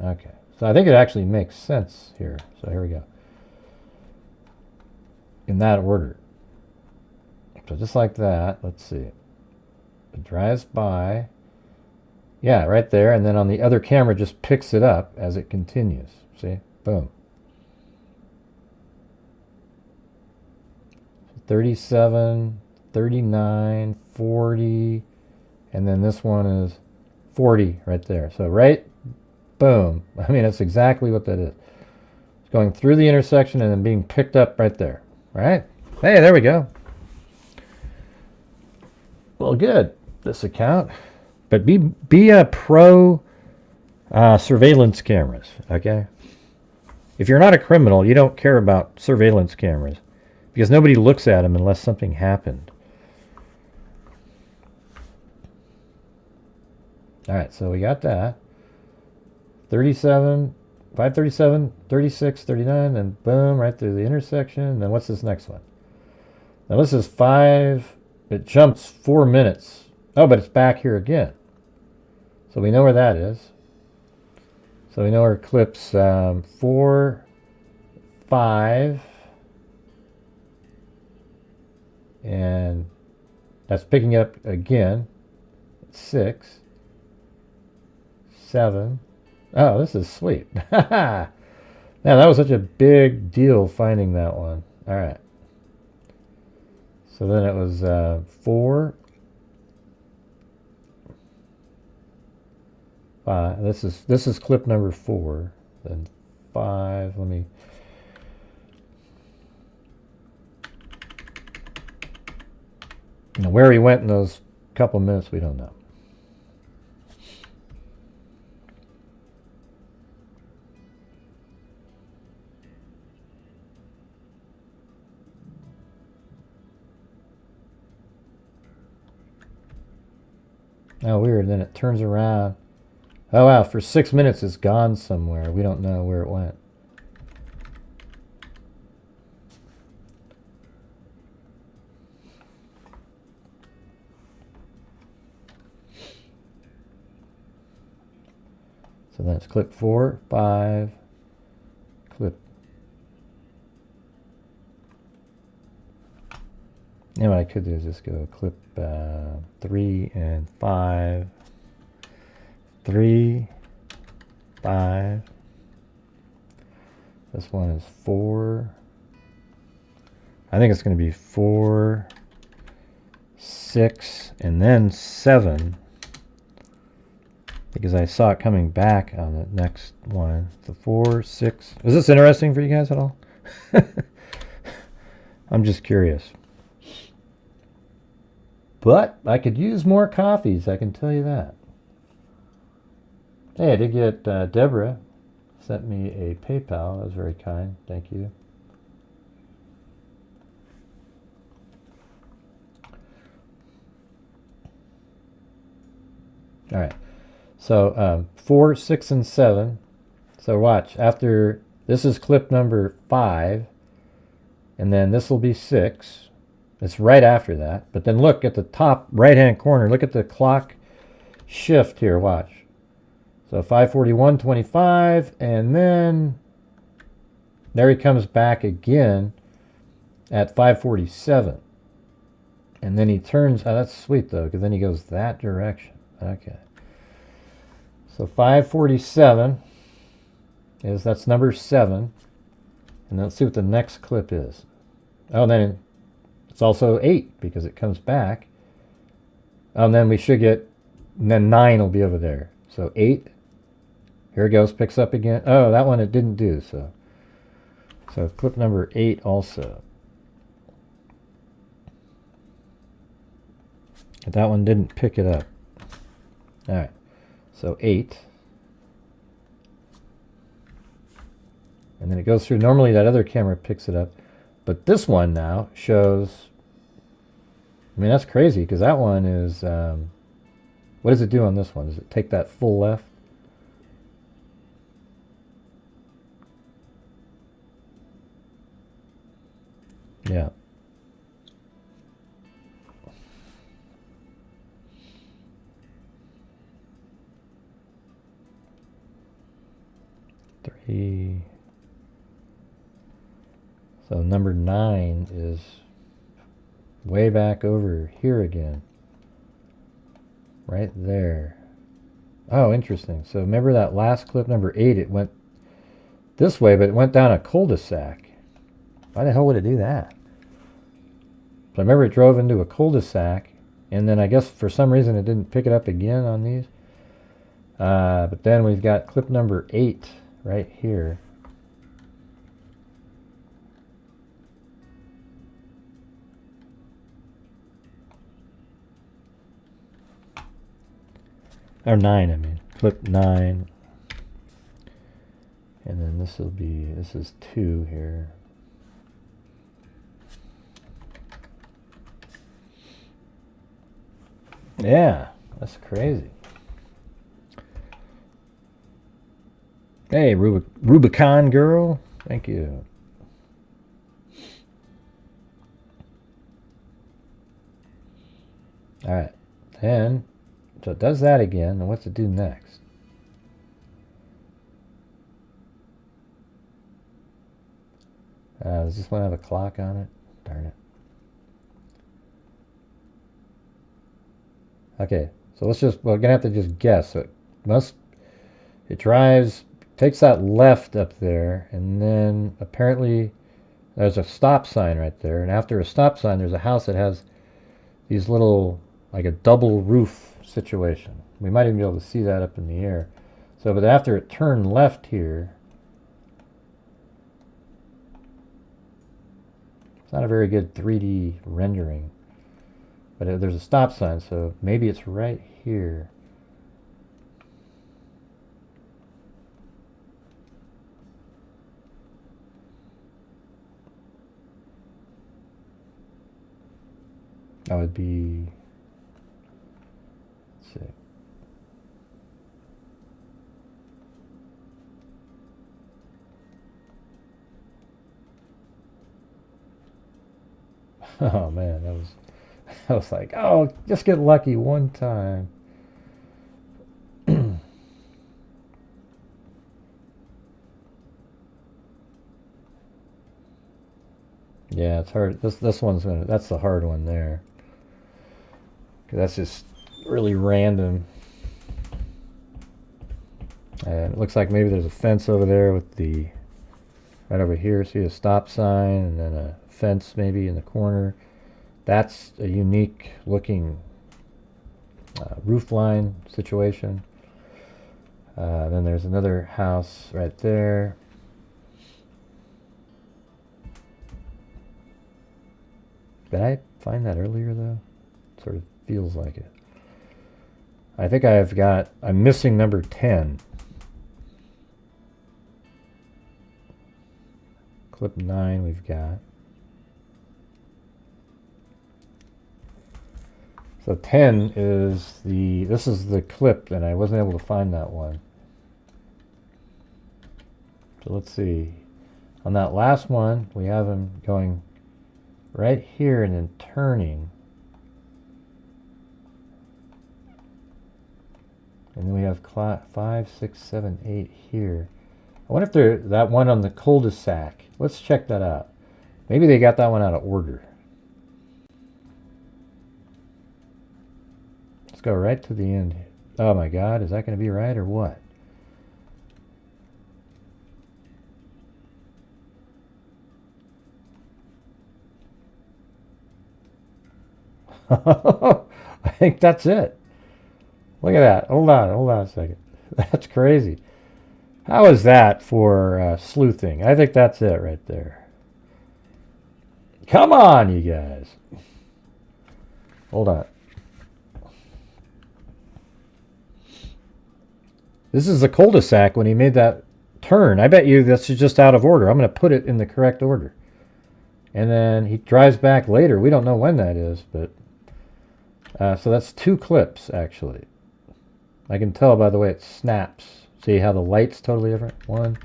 Okay, so I think it actually makes sense here. So here we go. in that order. So just like that, let's see. It drives by. Yeah, right there. And then on the other camera, just picks it up as it continues. See? Boom. 37, 39, 40, and then this one is 40 right there. So right, boom. I mean, that's exactly what that is. It's going through the intersection and then being picked up right there. Right? Hey, there we go. Well, good, this account. But be a pro surveillance cameras, okay? If you're not a criminal, you don't care about surveillance cameras because nobody looks at them unless something happened. All right, so we got that. 37, 537, 36, 39, and boom, right through the intersection. And then what's this next one? Now this is 5, it jumps 4 minutes. Oh, but it's back here again. So we know where that is. So we know where clips 4, 5, and that's picking up again. 6, 7. Oh, this is sweet. Man, that was such a big deal finding that one. All right. So then it was 4, 5. This is clip number 4. Then 5. Let me. You know, where he went in those couple minutes, we don't know. Oh, weird. Then it turns around. Oh, wow. For 6 minutes, it's gone somewhere. We don't know where it went. So that's clip 4, 5, clip. And what I could do is just go clip 3 and 5, 3, 5. This one is 4. I think it's going to be 4, 6, and then 7. Because I saw it coming back on the next one. The 4, 6. Is this interesting for you guys at all? I'm just curious. But I could use more coffees, I can tell you that. Hey, I did get Deborah sent me a PayPal. That was very kind. Thank you. All right. So 4, 6, and 7. So watch. After this is clip number 5, and then this will be 6. It's right after that. But then look at the top right-hand corner. Look at the clock shift here. Watch. So 5:41:25, and then there he comes back again at 5:47. And then he turns. Oh, that's sweet though, because then he goes that direction. Okay. So 5:47 that's number 7. And let's see what the next clip is. Oh, then it's also 8 because it comes back. Oh, and then we should get, and then 9 will be over there. So 8. Here it goes, picks up again. Oh, that one it didn't do, so clip number 8 also. But that one didn't pick it up. All right, so 8. And then it goes through. Normally that other camera picks it up. But this one now shows, I mean, that's crazy because that one is, what does it do on this one? Does it take that full left? Yeah. So number 9 is way back over here again. Right there. Oh, interesting. So remember that last clip, number 8, it went this way, but it went down a cul-de-sac. Why the hell would it do that? So I remember it drove into a cul-de-sac, and then I guess for some reason it didn't pick it up again on these. But then we've got clip number 8 right here. Or 9, I mean. Clip 9. And then this is 2 here. Yeah, that's crazy. Hey, Rubicon girl. Thank you. All right. Then, so it does that again. And what's it do next? Does this one have a clock on it? Darn it. Okay, so we're gonna have to just guess. So it drives, takes that left up there, and then apparently there's a stop sign right there. And after a stop sign, there's a house that has these little, like a double roof situation. We might even be able to see that up in the air. So, but after it turned left here, it's not a very good 3D rendering. But there's a stop sign, so maybe it's right here. That would be, let's see. Oh man, I was like, oh, just get lucky one time. Yeah, it's hard. This one's that's the hard one there. 'Cause that's just really random. And it looks like maybe there's a fence over there with right over here. See a stop sign and then a fence maybe in the corner. That's a unique looking roof line situation. Then there's another house right there. Did I find that earlier though? Sort of feels like it. I think I'm missing number 10. Clip 9 we've got. So 10 is this is the clip, and I wasn't able to find that one. So let's see. On that last one, we have him going right here and then turning. And then we have 5, 6, 7, 8 here. I wonder if that one on the cul-de-sac. Let's check that out. Maybe they got that one out of order. Let's go right to the end. Oh my God, is that going to be right or what? I think that's it. Look at that. Hold on a second. That's crazy. How is that for sleuthing? I think that's it right there. Come on, you guys. Hold on. This is the cul-de-sac when he made that turn. I bet you this is just out of order. I'm going to put it in the correct order. And then he drives back later. We don't know when that is, but so that's 2 clips actually. I can tell by the way it snaps. See how the light's totally different? 1.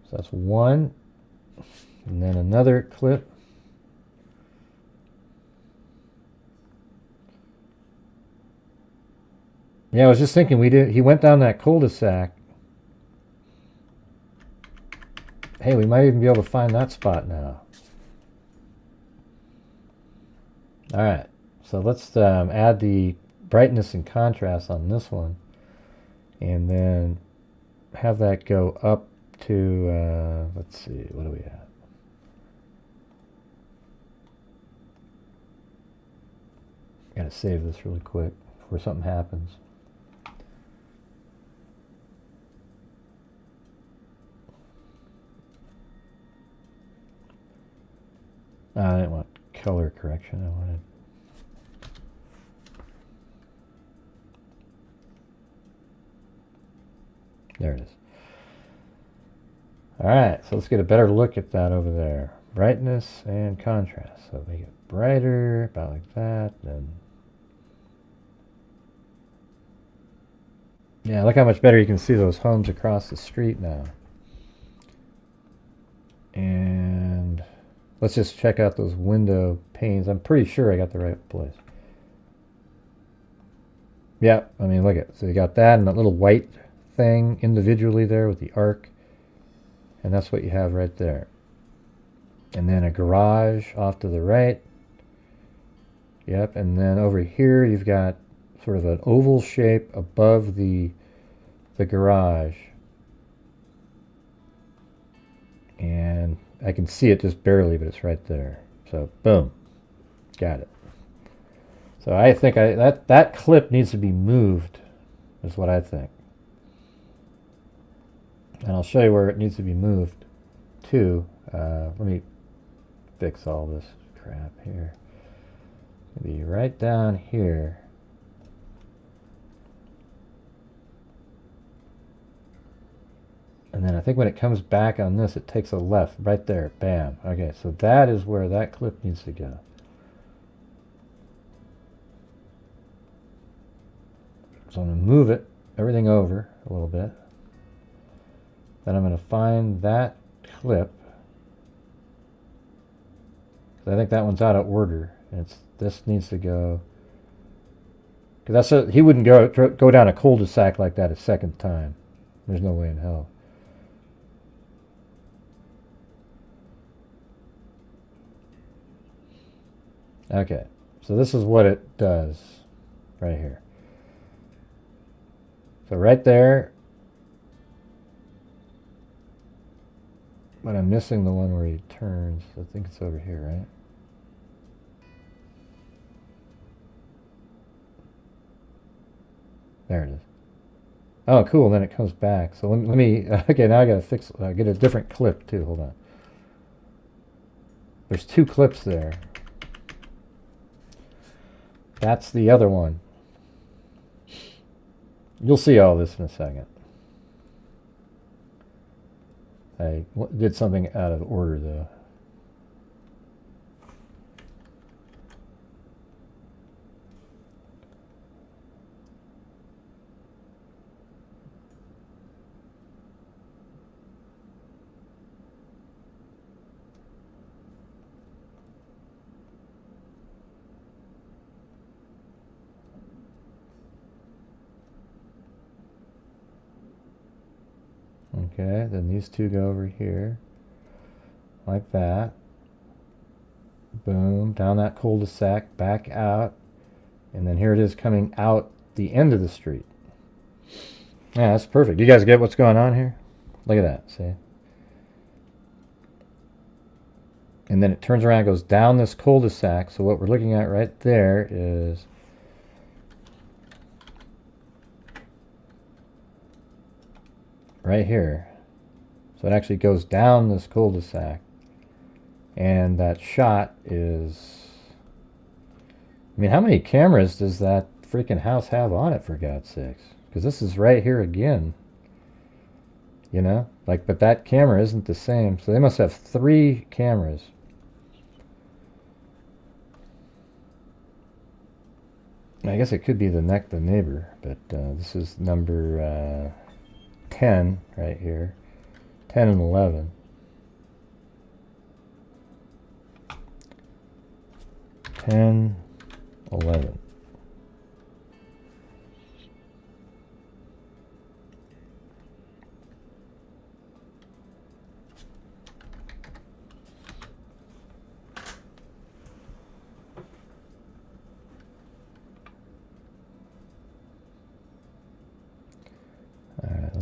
So that's 1. And then another clip. Yeah, I was just thinking he went down that cul-de-sac. Hey, we might even be able to find that spot now. All right, so let's add the brightness and contrast on this one, and then have that go up to, let's see, what do we have? Gotta save this really quick before something happens. I didn't want color correction, I wanted... There it is. Alright, so let's get a better look at that over there. Brightness and contrast. So make it brighter, about like that, then... Yeah, look how much better you can see those homes across the street now. And let's just check out those window panes. I'm pretty sure I got the right place. Yeah, I mean, look at it. So you got that and that little white thing individually there with the arc. And that's what you have right there. And then a garage off to the right. Yep, and then over here you've got sort of an oval shape above the garage. And I can see it just barely, but it's right there. So boom, got it. So I think that clip needs to be moved, is what I think. And I'll show you where it needs to be moved to. Let me fix all this crap here. It'll be right down here. And then I think when it comes back on this, it takes a left right there. Bam. Okay, so that is where that clip needs to go. So I'm going to move it, everything over a little bit. Then I'm going to find that clip. I think that one's out of order. This needs to go. Because he wouldn't go down a cul-de-sac like that a second time. There's no way in hell. Okay, so this is what it does right here. So right there, but I'm missing the one where he turns. I think it's over here, right? There it is. Oh, cool. Then it comes back. So let me okay, now I got to get a different clip too. Hold on. There's two clips there. That's the other one. You'll see all this in a second. I did something out of order though. Okay, then these two go over here, like that. Boom, down that cul-de-sac, back out, and then here it is coming out the end of the street. Yeah, that's perfect. You guys get what's going on here? Look at that, see? And then it turns around and goes down this cul-de-sac, so what we're looking at right there is right here. So it actually goes down this cul-de-sac. And that shot is... I mean, how many cameras does that freaking house have on it, for God's sakes? Because this is right here again. You know? Like, but that camera isn't the same. So they must have 3 cameras. I guess it could be the neighbor. But this is number... 10 right here, 10 and 11. 10, 11.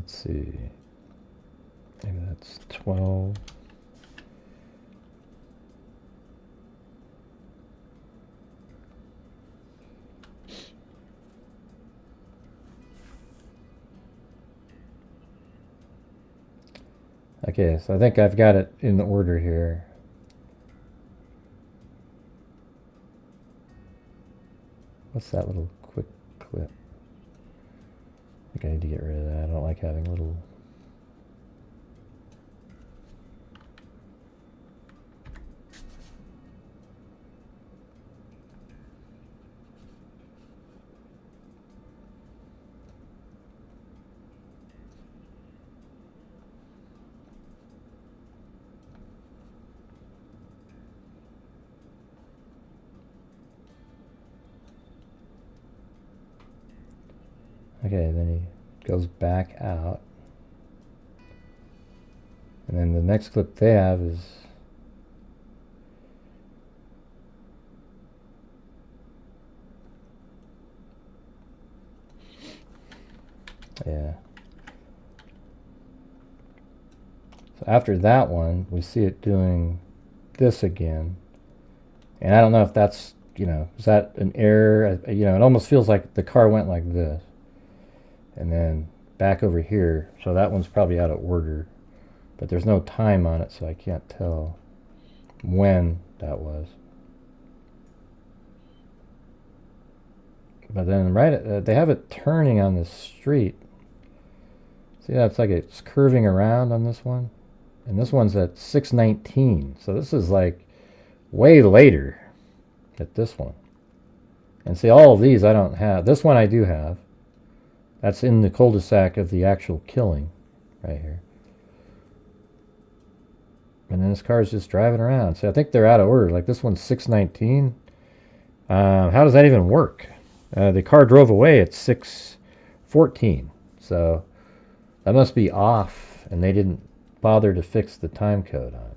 let's see. Maybe that's 12. Okay, so I think I've got it in the order here. What's that little quick clip? I think I need to get rid of that. I don't like having little... Okay, then he goes back out. And then the next clip they have is... Yeah. So after that one, we see it doing this again. And I don't know if that's, you know, is that an error? You know, it almost feels like the car went like this. And then back over here, so that one's probably out of order, but there's no time on it, so I can't tell when that was. But then they have it turning on the street. See, that's like it's curving around on this one, and this one's at 6:19, so this is like way later at this one. And see, all of these I don't have. This one I do have. That's in the cul-de-sac of the actual killing, right here. And then this car is just driving around. So I think they're out of order. Like this one's 6:19. How does that even work? The car drove away at 6:14. So that must be off, and they didn't bother to fix the time code on it.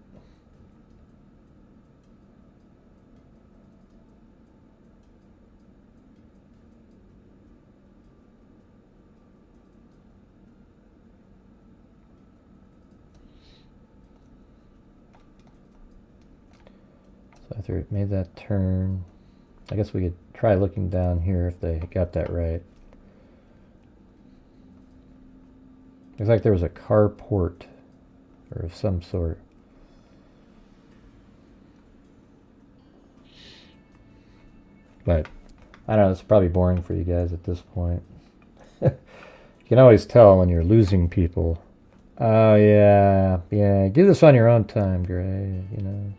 After it made that turn, I guess we could try looking down here if they got that right. Looks like there was a carport or of some sort. But I don't know, it's probably boring for you guys at this point. You can always tell when you're losing people. Oh yeah, do this on your own time, Gray, you know.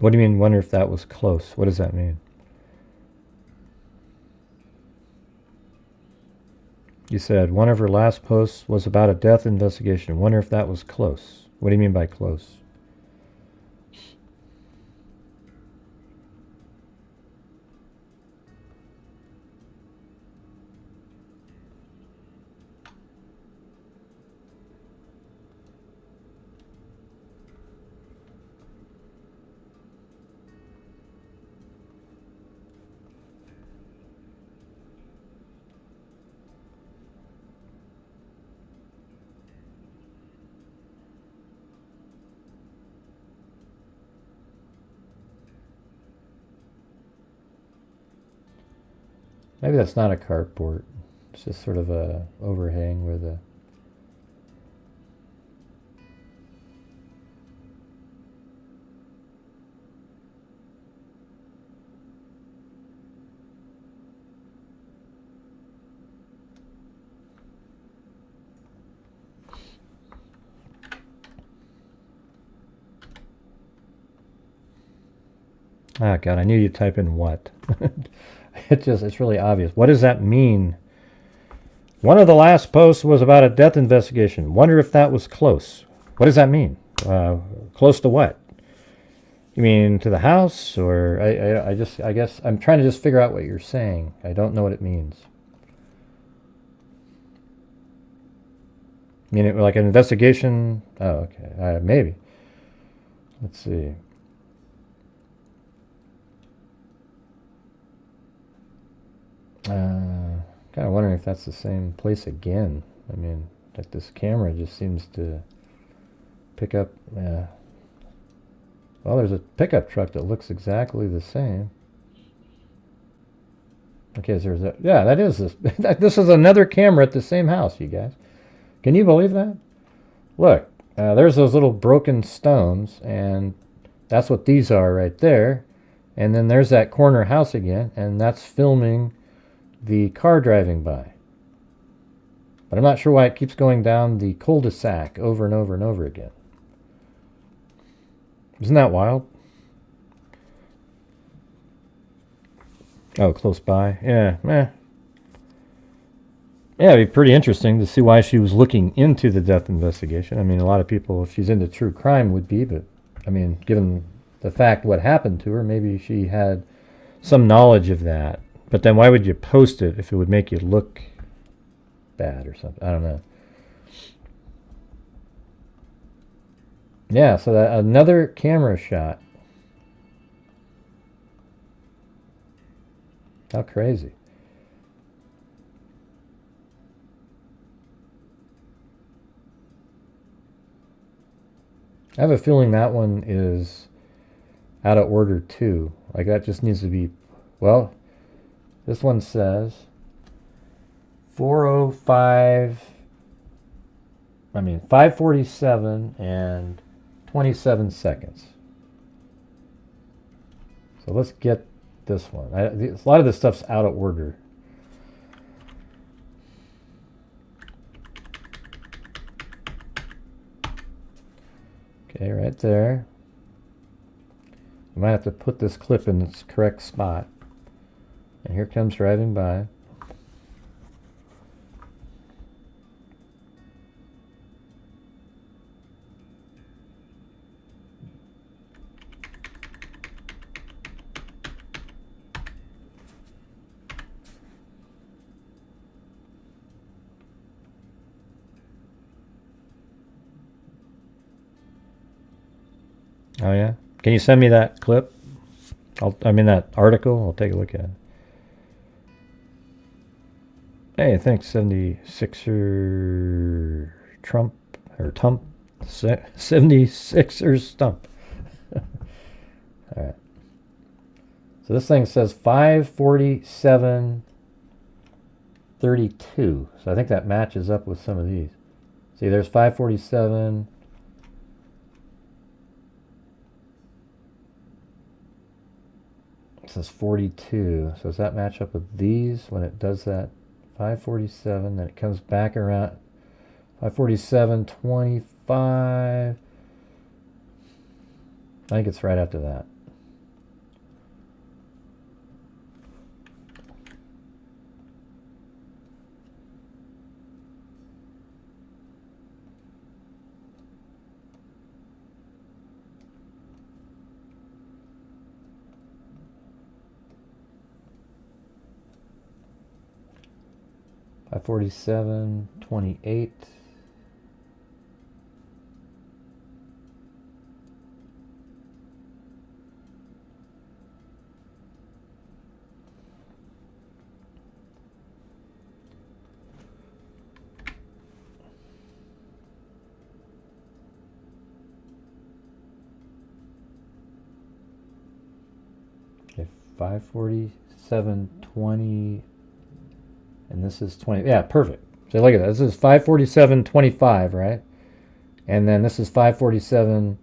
What do you mean, wonder if that was close? What does that mean? You said one of her last posts was about a death investigation. Wonder if that was close. What do you mean by close? Maybe that's not a carport. It's just sort of a overhang with a... Ah, God, I knew you'd type in what. It's really obvious. What does that mean? One of the last posts was about a death investigation. Wonder if that was close. What does that mean? Close to what? You mean to the house, or I guess I'm trying to just figure out what you're saying. I don't know what it means. I mean, like an investigation? Oh, okay. Maybe. Let's see. Kind of wondering if that's the same place again. I mean, like this camera just seems to pick up. Well, there's a pickup truck that looks exactly the same. Okay, so there's a, yeah, that is this. This is another camera at the same house, you guys. Can you believe that? Look, there's those little broken stones, and that's what these are right there. And then there's that corner house again, and that's filming the car driving by. But I'm not sure why it keeps going down the cul-de-sac over and over and over again. Isn't that wild? Oh, close by. Yeah, Yeah, it'd be pretty interesting to see why she was looking into the death investigation. I mean, a lot of people, if she's into true crime, would be, but I mean, given the fact what happened to her, maybe she had some knowledge of that. But then why would you post it if it would make you look bad or something? I don't know. Yeah, so that another camera shot. How crazy. I have a feeling that one is out of order too. Like that just needs to be, well, this one says 5:47 and 27 seconds. So let's get this one. A lot of this stuff's out of order. Okay, right there. You might have to put this clip in its correct spot. And here comes driving by. Oh yeah? Can you send me that clip? That article. I'll take a look at it. Hey, thanks, 76er Trump, or Tump, 76er Stump. Alright. So this thing says 5:47:32. So I think that matches up with some of these. See, there's 5:47. It says 42. So does that match up with these when it does that? 5:47, then it comes back around 5:47:25. I think it's right after that. By 47:28. Okay, 5:47:20. And this is 20. Yeah, perfect. So look at that. This is 5:47:25, right? And then this is 5:47,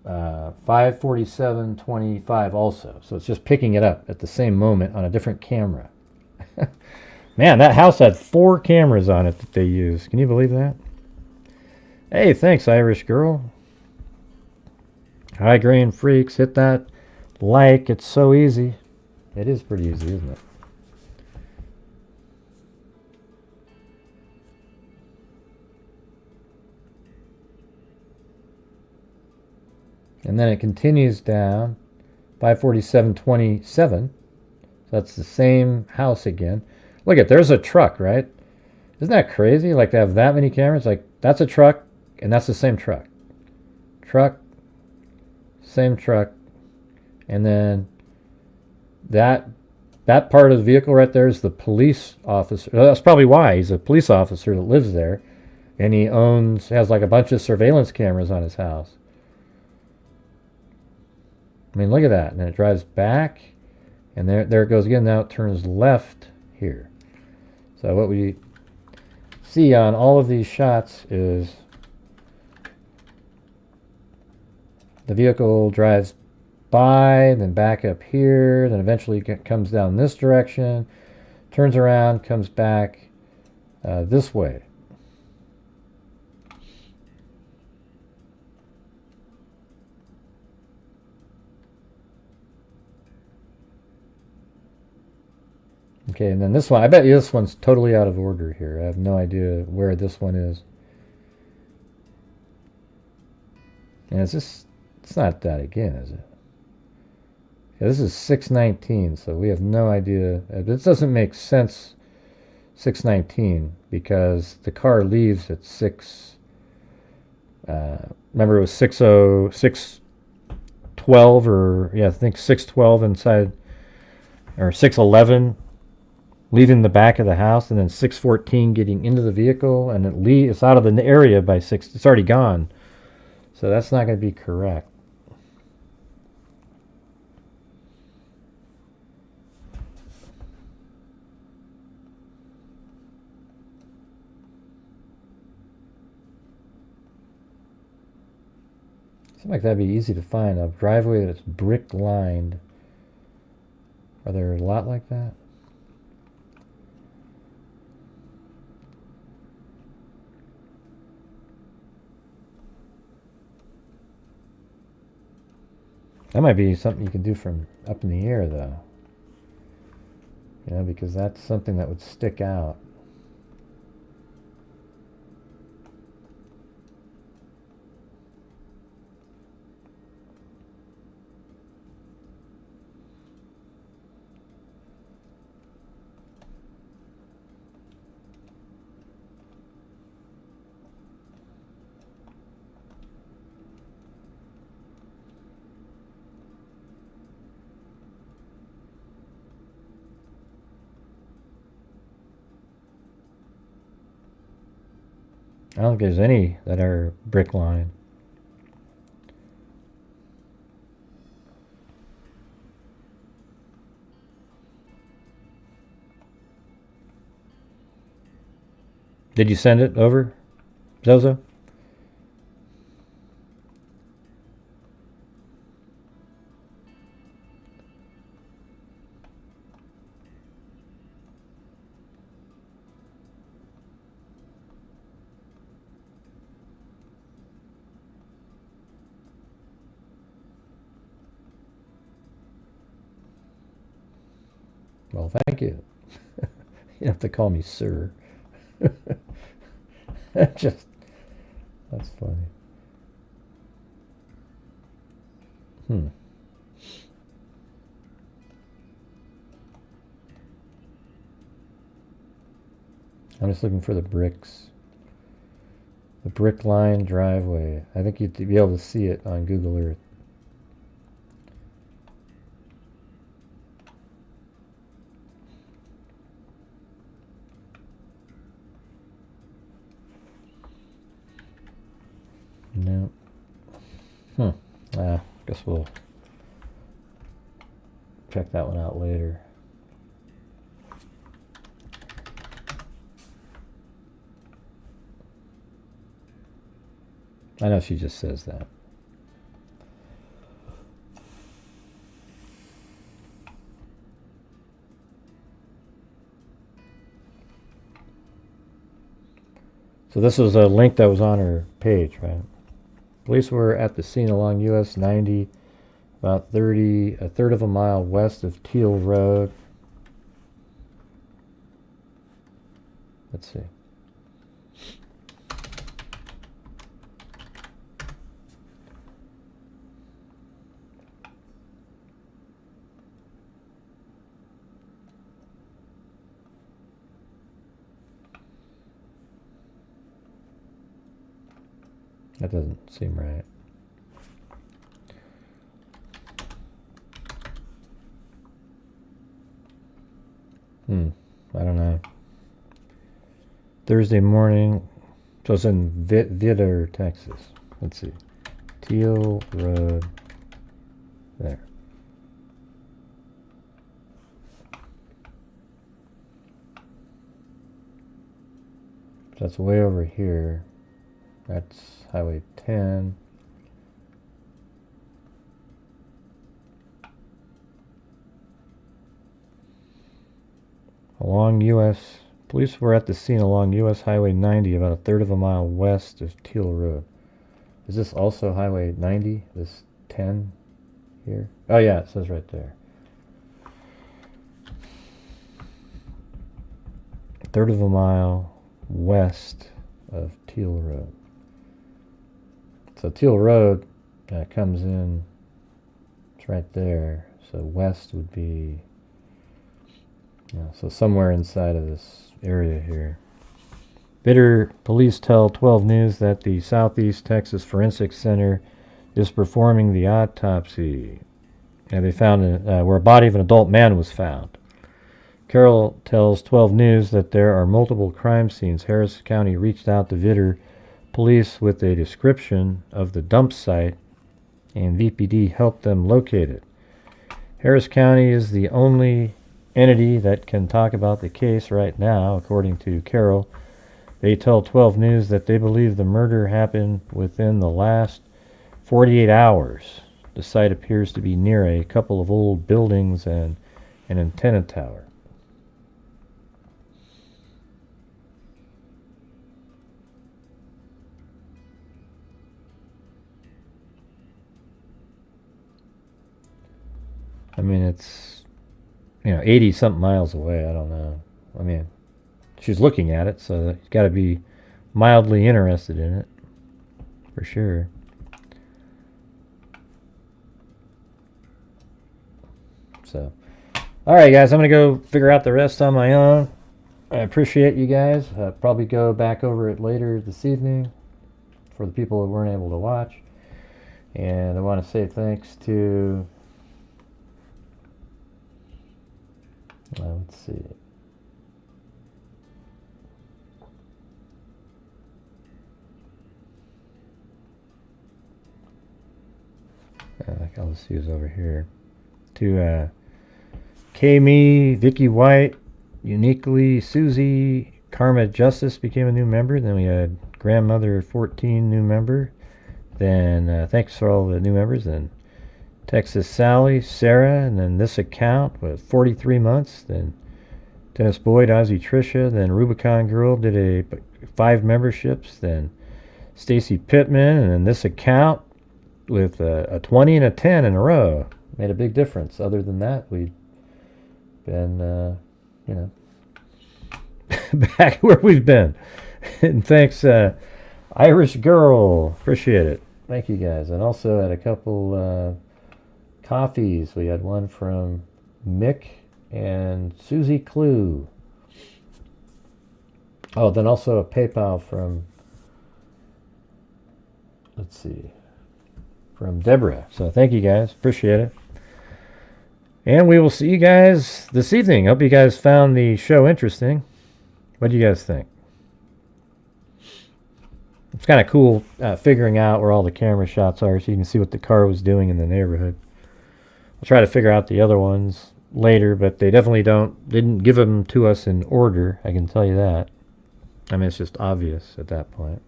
5:47:25 also. So it's just picking it up at the same moment on a different camera. Man, that house had 4 cameras on it that they used. Can you believe that? Hey, thanks, Irish girl. Hi, Grain Freaks. Hit that like. It's so easy. It is pretty easy, isn't it? And then it continues down 547.27. So that's the same house again. Look at, there's a truck, right? Isn't that crazy? Like, to have that many cameras. Like, that's a truck, and that's the same truck. Truck, same truck, and then that part of the vehicle right there is the police officer. That's probably why he's a police officer that lives there, and he has like a bunch of surveillance cameras on his house. I mean, look at that. And then it drives back, and there it goes again. Now it turns left here. So what we see on all of these shots is the vehicle drives by, then back up here, then eventually comes down this direction, turns around, comes back this way. Okay, and then this one, I bet you this one's totally out of order here. I have no idea where this one is. And it's not that again, is it? Yeah, this is 619, so we have no idea. This doesn't make sense, 619, because the car leaves at 6. Remember, it was 612, or yeah, I think 612 inside, or 611 leaving the back of the house, and then 614 getting into the vehicle, and it's out of the area by 6. It's already gone, so that's not going to be correct. Seems like that'd be easy to find, a driveway that's brick lined. Are there a lot like that? That might be something you can do from up in the air, though. You know, because that's something that would stick out. I don't think there's any that are brick lined. Did you send it over, Zozo? Well, thank you. You have to call me sir. That's funny. I'm just looking for the bricks. The brick line driveway. I think you'd be able to see it on Google Earth. No. Guess we'll check that one out later. I know she just says that. So this was a link that was on her page, right? Police were at the scene along US 90, about a third of a mile west of Teal Road. Let's see. That doesn't seem right. I don't know. Thursday morning. So it's in Vidor, Texas. Let's see. Teal Road. There. So that's way over here. That's Highway 10. Along U.S. Police were at the scene along U.S. Highway 90, about a third of a mile west of Teal Road. Is this also Highway 90? This 10 here? Oh yeah, it says right there. A third of a mile west of Teal Road. So Teal Road comes in, it's right there. So west would be, so somewhere inside of this area here. Bitter police tell 12 News that the Southeast Texas Forensic Center is performing the autopsy. And they found where a body of an adult man was found. Carroll tells 12 News that there are multiple crime scenes. Harris County reached out to Vitter police with a description of the dump site, and VPD helped them locate it. Harris County is the only entity that can talk about the case right now, according to Carroll. They tell 12 News that they believe the murder happened within the last 48 hours. The site appears to be near a couple of old buildings and an antenna tower. I mean, it's, 80-something miles away. I don't know. I mean, she's looking at it, so you've got to be mildly interested in it, for sure. So, all right, guys, I'm going to go figure out the rest on my own. I appreciate you guys. I'll probably go back over it later this evening for the people that weren't able to watch. And I want to say thanks to... let's see. I'll just use over here. To K-Me, Vicky White, Uniquely, Susie, Karma Justice became a new member. Then we had Grandmother 14, new member. Then thanks for all the new members. Then Texas Sally, Sarah, and then this account with 43 months. Then Dennis Boyd, Ozzy Tricia, then Rubicon Girl did a 5 memberships. Then Stacy Pittman, and then this account with a 20 and a 10 in a row. Made a big difference. Other than that, we've been, back where we've been. And thanks, Irish Girl. Appreciate it. Thank you guys. And also had a couple coffees. We had one from Mick and Susie Clue. Oh, then also a PayPal from, let's see, from Deborah. So thank you guys. Appreciate it. And we will see you guys this evening. Hope you guys found the show interesting. What do you guys think? It's kind of cool figuring out where all the camera shots are so you can see what the car was doing in the neighborhood. I'll try to figure out the other ones later, but they definitely didn't give them to us in order. I can tell you that. I mean, it's just obvious at that point.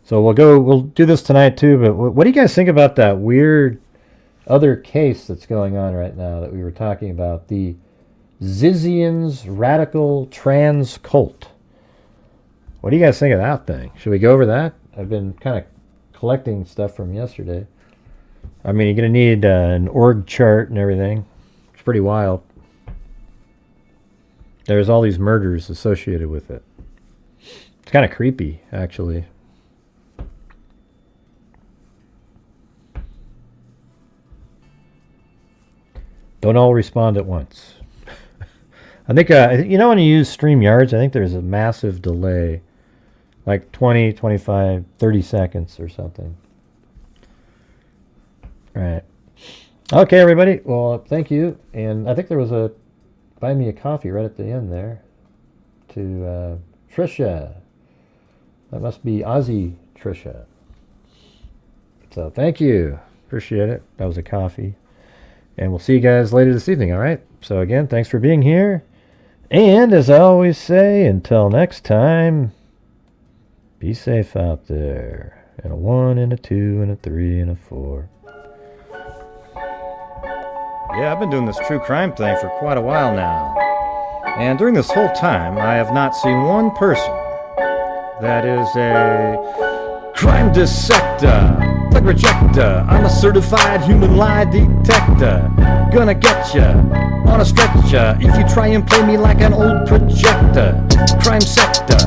So we'll do this tonight too, but what do you guys think about that weird other case that's going on right now that we were talking about? The Zizian's Radical Trans Cult. What do you guys think of that thing? Should we go over that? I've been kind of collecting stuff from yesterday. I mean, you're going to need an org chart and everything. It's pretty wild. There's all these murders associated with it. It's kind of creepy, actually. Don't all respond at once. I think, when you use StreamYards, I think there's a massive delay like 20, 25, 30 seconds or something. Right. Okay, everybody. Well, thank you. And I think there was a buy me a coffee right at the end there to Trisha. That must be Aussie Trisha. So thank you. Appreciate it. That was a coffee. And we'll see you guys later this evening, all right? So again, thanks for being here. And as I always say, until next time, be safe out there. And a 1 and a 2 and a 3 and a 4. Yeah, I've been doing this true crime thing for quite a while now. And during this whole time, I have not seen one person that is a crime dissector, thug rejector. I'm a certified human lie detector. Gonna get ya on a stretcher if you try and play me like an old projector. Crime sector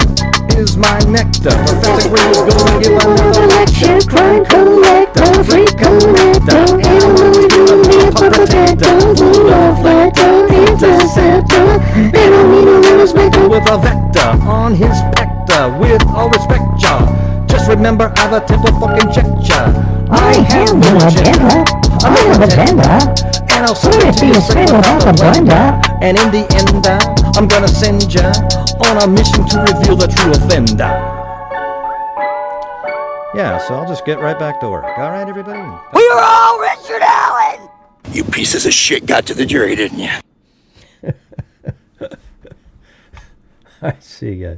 is my nectar. Professor Gray is gonna give another lecture. Crime collector, free connector. Animal human protector, full of letter, interceptor. They don't need a little spectre with a vector on his pector. With all respect, y'all, just remember I've a temple fucking checked ya. I have no agenda, I have a tender, and I'll send it to you straight without a blender. And in the end, I'm gonna send ya on a mission to reveal the true offender. Yeah, so I'll just get right back to work. All right, everybody? We were all Richard Allen! You pieces of shit got to the jury, didn't you? I see you guys.